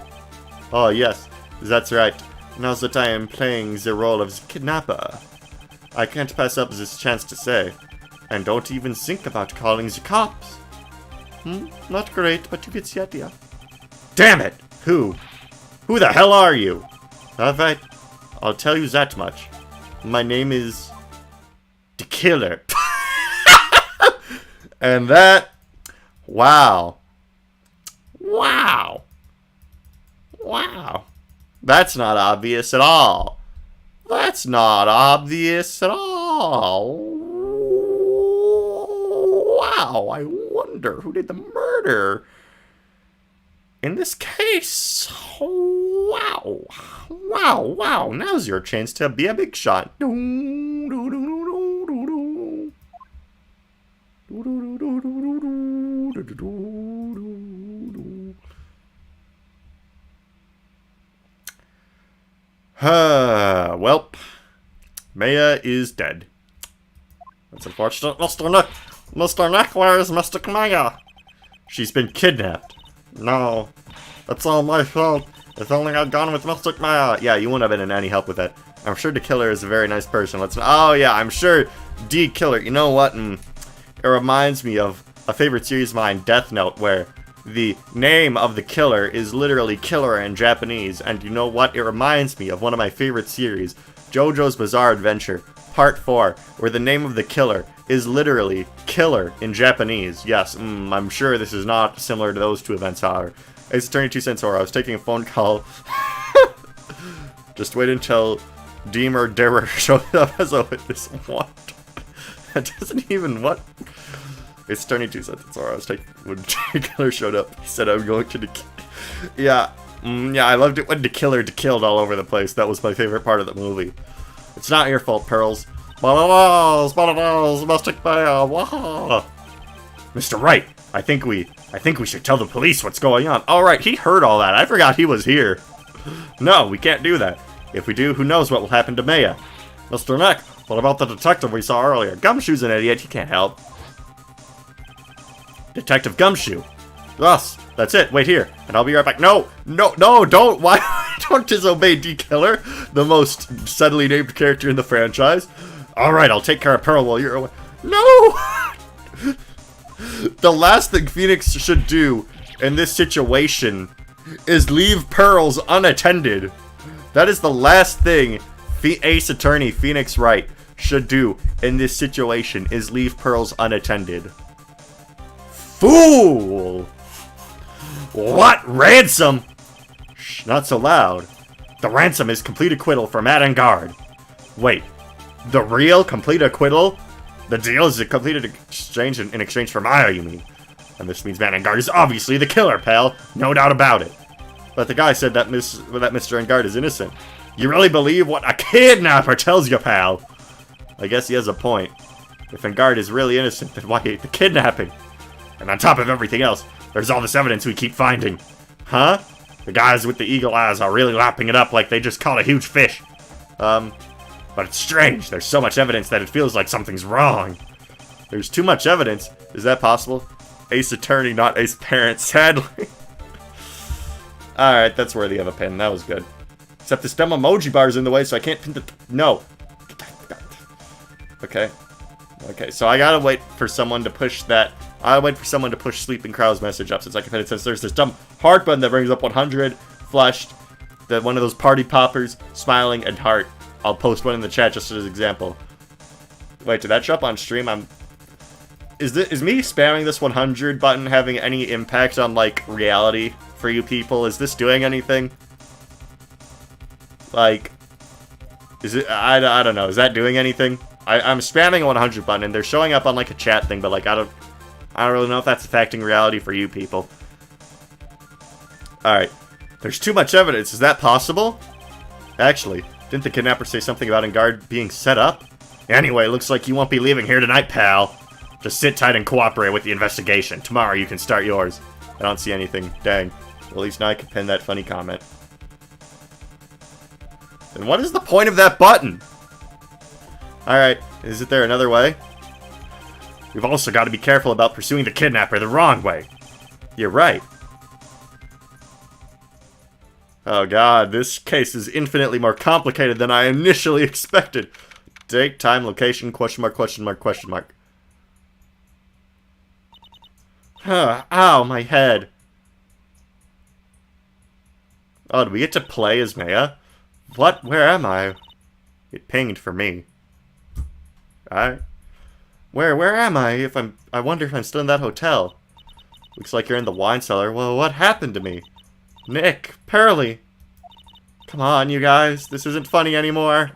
Oh, yes. That's right. Now's the time playing the role of the kidnapper. I can't pass up this chance to say. And don't even think about calling the cops. Not great, but you get the idea. Damn it! Who? Who the hell are you? Alright, I'll tell you that much. My name is... the Killer. And that... Wow. Wow. Wow. That's not obvious at all. That's not obvious at all. Wow, I wonder who did the murder. In this case, wow. Wow, wow. Now's your chance to be a big shot. Welp. Maya is dead. That's unfortunate. Mr. Nick! Mr. Nick, where is Mr. Maya? She's been kidnapped. No. That's all my fault. If only I'd gone with Mr. Maya. Yeah, you wouldn't have been in any help with that. I'm sure the killer is a very nice person. Oh yeah, I'm sure D Killer. You know what? It reminds me of a favorite series of mine, Death Note, where the name of the killer is literally killer in Japanese. And you know what? It reminds me of one of my favorite series, JoJo's Bizarre Adventure, Part 4, where the name of the killer is literally killer in Japanese. Yes, I'm sure this is not similar to those two events, however. It's attorney 2 cents, or I was taking a phone call. Just wait until Deemer Derer shows up as a witness. What? That doesn't even, what? It's attorney 2 cents, or I was taking, when the killer showed up, he said I'm going to the... Yeah, yeah, I loved it when the killer killed all over the place. That was my favorite part of the movie. It's not your fault, Pearls. Mr. Wright, I think we should tell the police what's going on. All right, he heard all that. I forgot he was here. No, we can't do that. If we do, who knows what will happen to Maya. Mr. Neck, what about the detective we saw earlier? Gumshoe's an idiot. He can't help. Detective Gumshoe. Yes, that's it. Wait here, and I'll be right back. No, don't. Why don't disobey D Killer, the most subtly named character in the franchise? All right, I'll take care of Pearl while you're away. No. The last thing Phoenix should do in this situation is leave Pearls unattended. That is the last thing Ace Attorney Phoenix Wright should do in this situation, is leave Pearls unattended. Fool! What? Ransom? Shh, not so loud. The ransom is complete acquittal for Matt and Guard. Wait, the real complete acquittal? The deal is a completed exchange in exchange for Maya, you mean? And this means Matt and Guard is obviously the killer, pal. No doubt about it. But the guy said that Mr. Engard is innocent. You really believe what a kidnapper tells you, pal? I guess he has a point. If Engard is really innocent, then why the kidnapping? And on top of everything else, there's all this evidence we keep finding. Huh? The guys with the eagle eyes are really lapping it up like they just caught a huge fish. But it's strange. There's so much evidence that it feels like something's wrong. There's too much evidence. Is that possible? Ace Attorney, not Ace Parent, sadly. Alright, that's worthy of a pin. That was good. Except this dumb emoji bar is in the way, so I can't pin the... No. Okay. Okay, so I gotta wait for someone to push that... I'll wait for someone to push Sleeping Crow's message up since I can pin it. Since there's this dumb heart button that brings up 100, flushed, one of those party poppers, smiling, and heart. I'll post one in the chat just as an example. Wait, did that show up on stream? Is me spamming this 100 button having any impact on, like, reality for you people? Is this doing anything? Like, is it, I don't know, is that doing anything? I'm spamming a 100 button and they're showing up on, like, a chat thing, but, like, I don't really know if that's affecting reality for you people. Alright. There's too much evidence. Is that possible? Actually, Didn't the kidnapper say something about Engard being set up? Anyway, looks like you won't be leaving here tonight, pal. Just sit tight and cooperate with the investigation. Tomorrow you can start yours. I don't see anything. Dang. Well, at least now I can pin that funny comment. And what is the point of that button? Alright, is it there another way? We've also got to be careful about pursuing the kidnapper the wrong way. You're right. Oh god, this case is infinitely more complicated than I initially expected. Date, time, location, question mark, question mark, question mark. Ow, my head. Oh, do we get to play as Maya? What? Where am I? It pinged for me. Alright. Where am I? I wonder if I'm still in that hotel. Looks like you're in the wine cellar. Well, what happened to me? Nick, Pearly. Come on, you guys. This isn't funny anymore.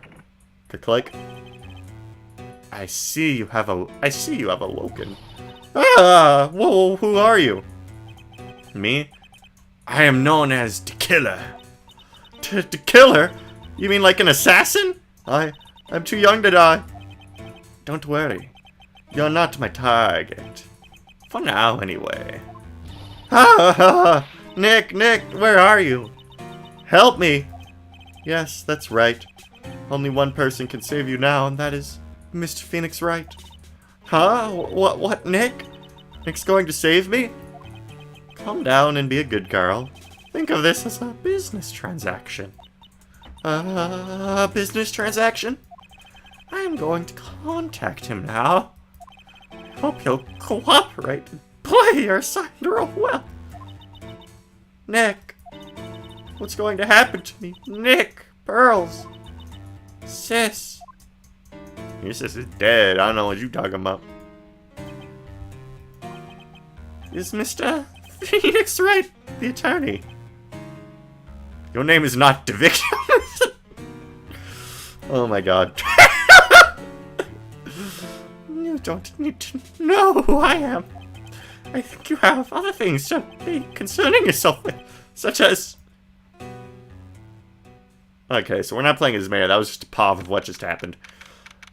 Click. I see you have awoken. Ah, whoa, who are you? Me? I am known as the Killer. The Killer? You mean like an assassin? I'm too young to die. Don't worry. You're not my target. For now, anyway. Ha! Nick, where are you? Help me! Yes, that's right. Only one person can save you now, and that is Mr. Phoenix Wright. Huh? What, Nick? Nick's going to save me? Calm down and be a good girl. Think of this as a business transaction. Business transaction? I am going to contact him now. I hope he'll cooperate and play your side real well. Nick, what's going to happen to me? Nick, Pearls, Sis. Your sis is dead. I don't know what you're talking about. Is Mr. Phoenix Wright the attorney? Your name is not Devictor. Oh my god. You don't need to know who I am. I think you have other things to be concerning yourself with, such as... Okay, so we're not playing as Mayor. That was just a pause of what just happened.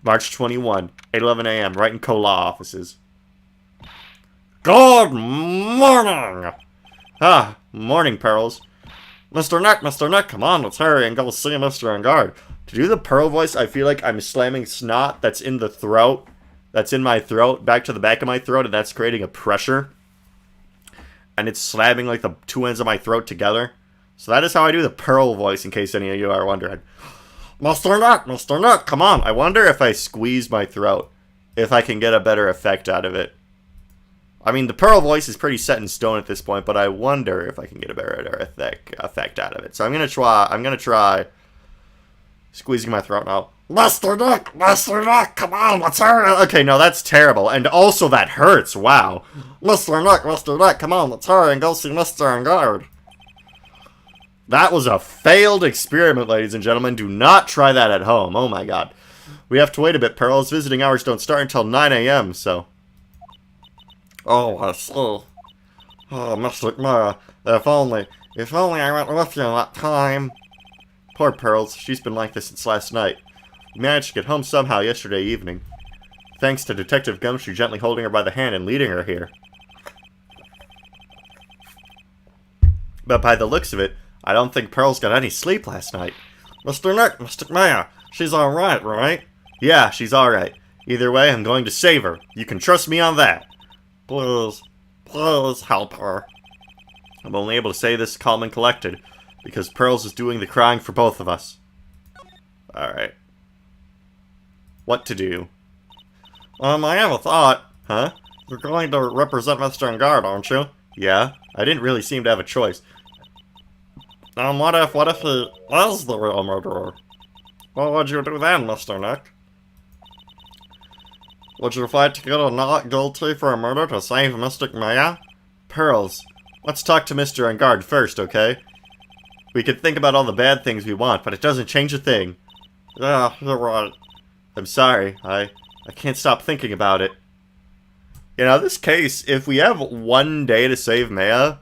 March 21, 8:11 a.m., right in Cola offices. Good morning! Morning, Pearls. Mr. Nick, come on, let's hurry and go see Mr. Engard. To do the Pearl voice, I feel like I'm slamming snot that's in the throat, that's in my throat, back to the back of my throat, and that's creating a pressure. And it's slamming, like, the two ends of my throat together. So that is how I do the Pearl voice, in case any of you are wondering. Mr. Nick, come on. I wonder if I squeeze my throat, if I can get a better effect out of it. I mean, the Pearl voice is pretty set in stone at this point, but I wonder if I can get a better effect out of it. So I'm gonna try squeezing my throat now. Mr. Nick, come on, let's hurry. Okay, no, that's terrible. And also that hurts, wow. Mr. Nick, come on, let's hurry and go see Mr. Engard. That was a failed experiment, ladies and gentlemen. Do not try that at home. Oh my god. We have to wait a bit, Pearls. Visiting hours don't start until 9 a.m., so... Oh, I see. Oh, Mr. Mara, if only I went with you that time. Poor Pearls, she's been like this since last night. We managed to get home somehow yesterday evening. Thanks to Detective Gumshoe gently holding her by the hand and leading her here. But by the looks of it, I don't think Pearls got any sleep last night. Mr. Nick, Mr. Maya, she's alright, right? Yeah, she's alright. Either way, I'm going to save her. You can trust me on that. Please help her. I'm only able to say this calm and collected, because Pearls is doing the crying for both of us. Alright. What to do? I have a thought. Huh? You're going to represent Mr. Engard, aren't you? Yeah, I didn't really seem to have a choice. What if he is the real murderer? What would you do then, Mr. Nick? Would you fight to get a not guilty for a murder to save Mystic Maya? Pearls, let's talk to Mr. Engard first, okay? We can think about all the bad things we want, but it doesn't change a thing. Yeah, you're right. I'm sorry, I can't stop thinking about it. You know, this case, if we have one day to save Maya,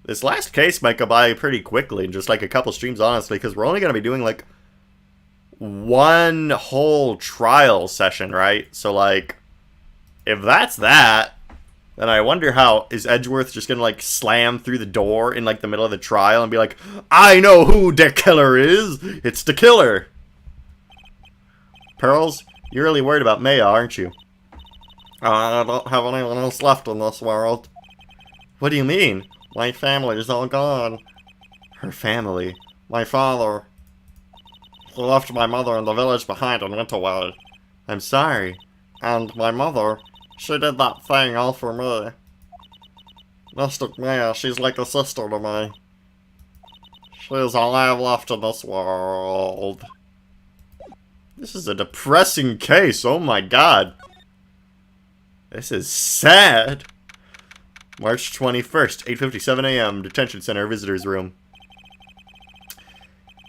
this last case might go by pretty quickly, in just like a couple streams, honestly, because we're only going to be doing like one whole trial session, right? So, like, if that's that, then I wonder how is Edgeworth just gonna, like, slam through the door in, like, the middle of the trial and be like, I know who the killer is! It's the killer! Pearls, you're really worried about Maya, aren't you? I don't have anyone else left in this world. What do you mean? My family is all gone. Her family? My father. He left my mother in the village behind and went away. I'm sorry. And my mother, she did that thing all for me. Mystic Maya, she's like a sister to me. She's all I have left in this world. This is a depressing case, oh my god. This is sad. March 21st, 8:57 a.m., Detention Center, Visitors Room.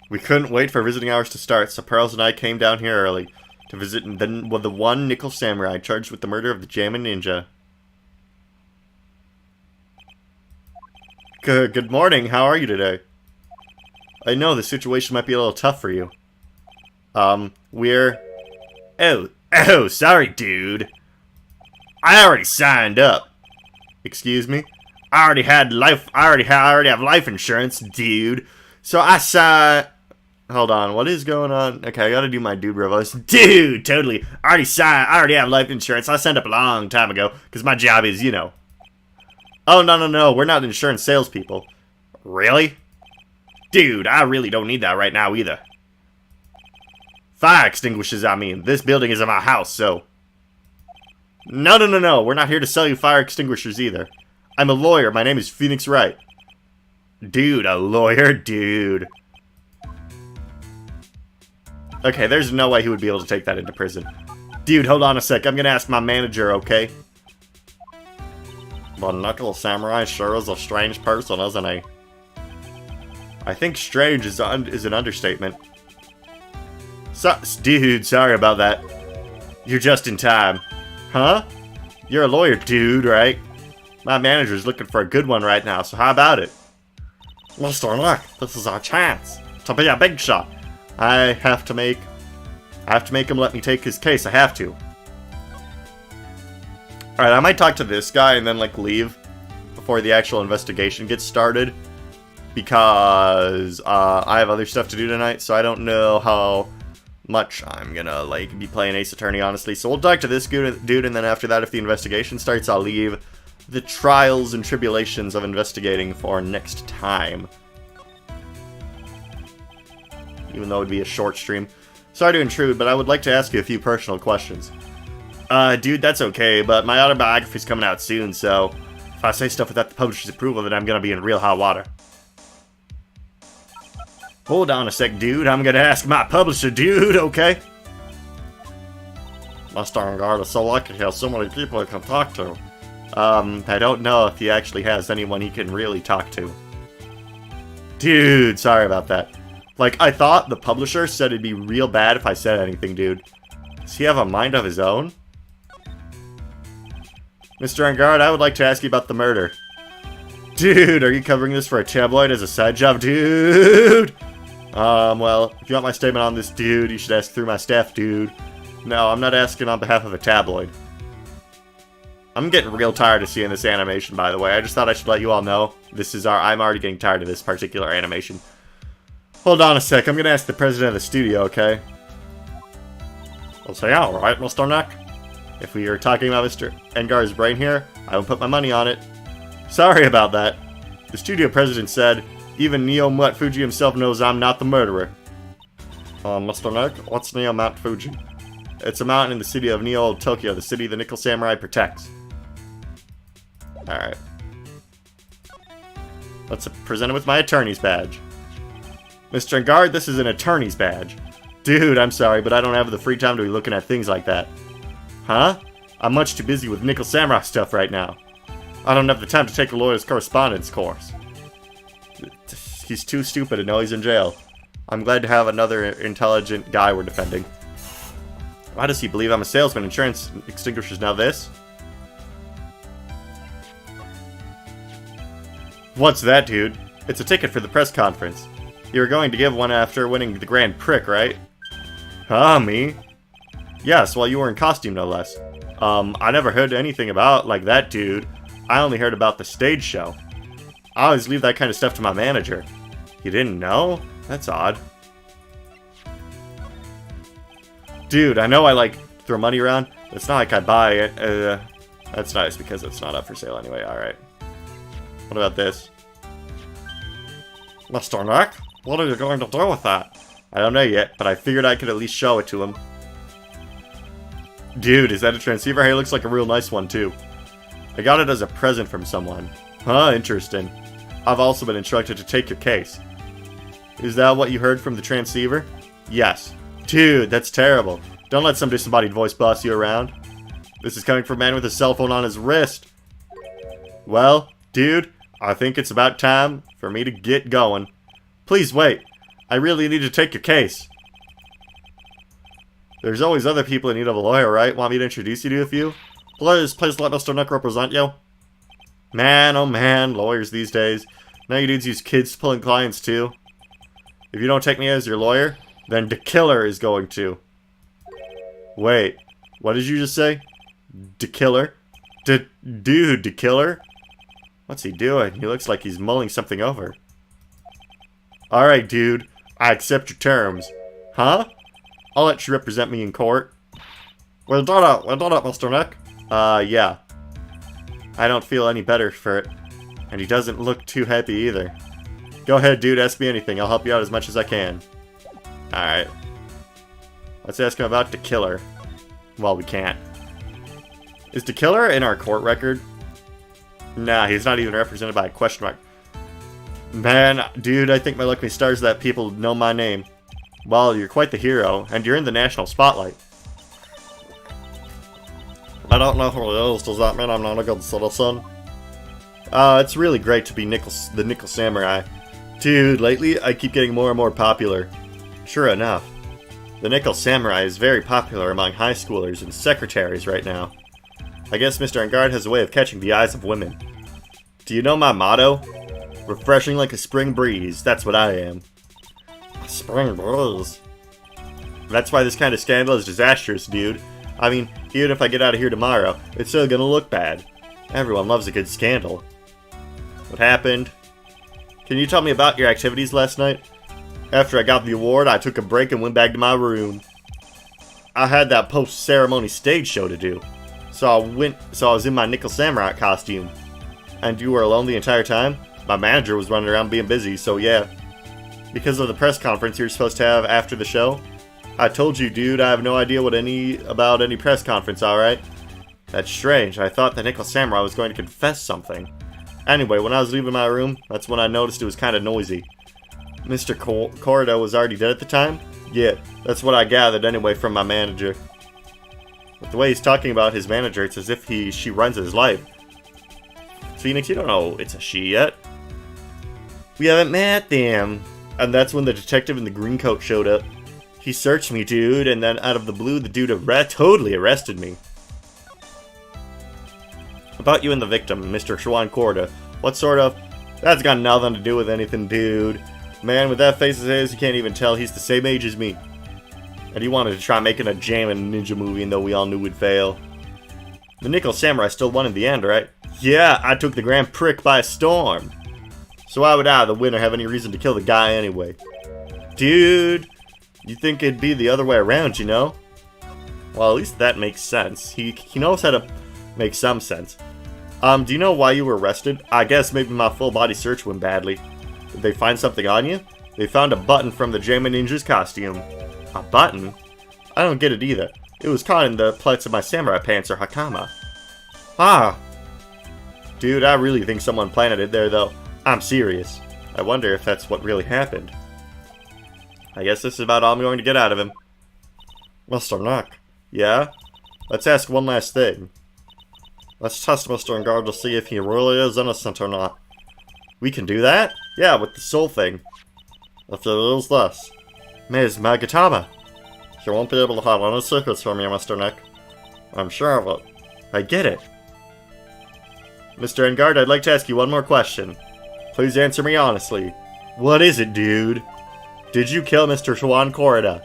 We couldn't wait for visiting hours to start, so Pearls and I came down here early to visit the one nickel samurai charged with the murder of the Jammin Ninja. Good morning, how are you today? I know the situation might be a little tough for you. We're... Oh, sorry, dude. I already signed up. Excuse me? I already have life insurance, dude. So I signed... Hold on, what is going on? Okay, I gotta do my dude bro voice. Dude, totally. I already have life insurance. I signed up a long time ago, because my job is, you know. Oh, no, we're not insurance salespeople. Really? Dude, I really don't need that right now either. Fire extinguishers, I mean. This building is in my house, so... No, we're not here to sell you fire extinguishers either. I'm a lawyer, my name is Phoenix Wright. Dude, a lawyer? Dude. Okay, there's no way he would be able to take that into prison. Dude, hold on a sec. I'm gonna ask my manager, okay? The Knuckle Samurai sure is a strange person, isn't he? I think strange is an understatement. Dude, sorry about that. You're just in time. Huh? You're a lawyer, dude, right? My manager's looking for a good one right now, so how about it? Mr. Nick, this is our chance to be a big shot. I have to make him let me take his case. I have to. Alright, I might talk to this guy and then, like, leave before the actual investigation gets started. Because, I have other stuff to do tonight, so I don't know how much I'm gonna, like, be playing Ace Attorney, honestly. So we'll talk to this dude, and then after that, if the investigation starts, I'll leave the trials and tribulations of investigating for next time. Even though it would be a short stream. Sorry to intrude, but I would like to ask you a few personal questions. Dude, that's okay, but my autobiography's coming out soon, so if I say stuff without the publisher's approval, then I'm gonna be in real hot water. Hold on a sec, dude. I'm gonna ask my publisher, dude, okay? Mr. Angard is so lucky he has so many people he can talk to. I don't know if he actually has anyone he can really talk to. Dude, sorry about that. Like, I thought the publisher said it'd be real bad if I said anything, dude. Does he have a mind of his own? Mr. Angard, I would like to ask you about the murder. Dude, are you covering this for a tabloid as a side job, dude? Well, if you want my statement on this, dude, you should ask through my staff, dude. No, I'm not asking on behalf of a tabloid. I'm getting real tired of seeing this animation, by the way. I just thought I should let you all know. I'm already getting tired of this particular animation. Hold on a sec, I'm gonna ask the president of the studio, okay? I'll say, alright, Mr. Neck. If we are talking about Mr. Engar's brain here, I will put my money on it. Sorry about that. The studio president said, even Neo Mount Fuji himself knows I'm not the murderer. Mr. Neck, what's Neo Mount Fuji? It's a mountain in the city of Neo Tokyo, the city the Nickel Samurai protects. Alright. Let's present it with my attorney's badge. Mr. Engard, this is an attorney's badge. Dude, I'm sorry, but I don't have the free time to be looking at things like that. Huh? I'm much too busy with Nickel Samurai stuff right now. I don't have the time to take a lawyer's correspondence course. He's too stupid to know he's in jail. I'm glad to have another intelligent guy we're defending. Why does he believe I'm a salesman? Insurance extinguishers now this? What's that, dude? It's a ticket for the press conference. You were going to give one after winning the Grand Prix, right? Huh, me? Yes, well, you were in costume, no less. I never heard anything about like that, dude. I only heard about the stage show. I always leave that kind of stuff to my manager. You didn't know? That's odd. Dude, I know I, like, throw money around. It's not like I buy it. That's nice because it's not up for sale anyway. Alright. What about this? Mr. Nick, what are you going to do with that? I don't know yet, but I figured I could at least show it to him. Dude, is that a transceiver? Hey, it looks like a real nice one, too. I got it as a present from someone. Huh, interesting. I've also been instructed to take your case. Is that what you heard from the transceiver? Yes. Dude, that's terrible. Don't let some disembodied voice boss you around. This is coming from a man with a cell phone on his wrist. Well, dude, I think it's about time for me to get going. Please wait. I really need to take your case. There's always other people in need of a lawyer, right? Want me to introduce you to a few? Please let Mr. Nick represent you. Man, oh man, lawyers these days. Now you dudes use kids to pull in clients too. If you don't take me as your lawyer, then the killer is going to. Wait, what did you just say? The killer? Dude, the killer? What's he doing? He looks like he's mulling something over. Alright, dude. I accept your terms. Huh? I'll let you represent me in court. We'll do it, Mr. Nick. Yeah. I don't feel any better for it. And he doesn't look too happy either. Go ahead, dude, ask me anything. I'll help you out as much as I can. Alright. Let's ask him about the killer. Well, we can't. Is the killer in our court record? Nah, he's not even represented by a question mark. Man, dude, I think my lucky stars that people know my name. Well, you're quite the hero, and you're in the national spotlight. I don't know who he is. Does that mean I'm not a good citizen? It's really great to be the Nickel Samurai. Dude, lately I keep getting more and more popular. Sure enough. The Nickel Samurai is very popular among high schoolers and secretaries right now. I guess Mr. Engard has a way of catching the eyes of women. Do you know my motto? Refreshing like a spring breeze, that's what I am. Spring breeze? That's why this kind of scandal is disastrous, dude. I mean, even if I get out of here tomorrow, it's still gonna look bad. Everyone loves a good scandal. What happened? Can you tell me about your activities last night? After I got the award, I took a break and went back to my room. I had that post-ceremony stage show to do. So I was in my Nickel Samurai costume. And you were alone the entire time? My manager was running around being busy, so yeah. Because of the press conference you're supposed to have after the show? I told you, dude, I have no idea about any press conference, alright? That's strange. I thought the Nickel Samurai was going to confess something. Anyway, when I was leaving my room, that's when I noticed it was kind of noisy. Mr. Cordo was already dead at the time? Yeah, that's what I gathered anyway from my manager. With the way he's talking about his manager, it's as if she runs his life. Phoenix, you don't know it's a she yet. We haven't met them. And that's when the detective in the green coat showed up. He searched me, dude, and then out of the blue, the dude totally arrested me. About you and the victim, Mr. Schwan Corda. What sort of? That's got nothing to do with anything, dude. Man, with that face of his, you can't even tell he's the same age as me. And he wanted to try making a jammin' ninja movie, and though we all knew we'd fail. The Nickel Samurai still won in the end, right? Yeah, I took the Grand Prix by storm. So why would I, the winner, have any reason to kill the guy anyway? Dude, you think it'd be the other way around, you know? Well, at least that makes sense. He knows how to make some sense. Do you know why you were arrested? I guess maybe my full body search went badly. Did they find something on you? They found a button from the Jammin' Ninja's costume. A button? I don't get it either. It was caught in the plaits of my samurai pants or hakama. Ah! Dude, I really think someone planted it there, though. I'm serious. I wonder if that's what really happened. I guess this is about all I'm going to get out of him. Mr. Nick. Yeah? Let's ask one last thing. Let's test Mr. Engard to see if he really is innocent or not. We can do that? Yeah, with the soul thing. If it is this. Ms. Magatama. You won't be able to hide any secrets from you, Mr. Nick. I'm sure of it. I get it. Mr. Engard, I'd like to ask you one more question. Please answer me honestly. What is it, dude? Did you kill Mr. Schwan Corida?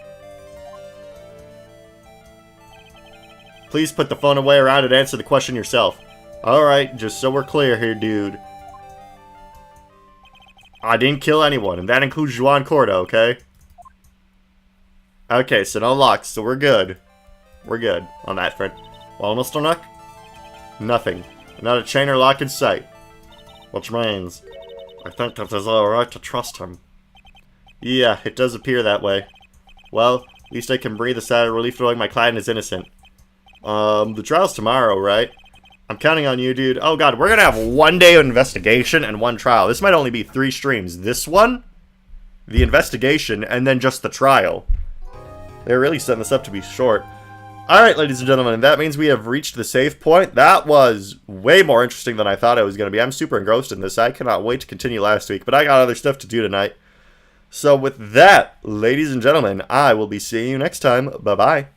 Please put the phone away around and answer the question yourself. Alright, just so we're clear here, dude. I didn't kill anyone, and that includes Juan Corda, okay? Okay, so no locks, so we're good. We're good on that front. Well, Mr. Nook? Nothing. Not a chain or lock in sight. Which means, I think that there's a right to trust him. Yeah, it does appear that way. Well, at least I can breathe a sigh of relief knowing my client is innocent. The trial's tomorrow, right? I'm counting on you, dude. Oh god, we're gonna have 1 day of investigation and 1 trial. This might only be 3 streams. This one, the investigation, and then just the trial. They're really setting this up to be short. Alright, ladies and gentlemen, that means we have reached the save point. That was way more interesting than I thought it was going to be. I'm super engrossed in this. I cannot wait to continue last week, but I got other stuff to do tonight. So with that, ladies and gentlemen, I will be seeing you next time. Bye-bye.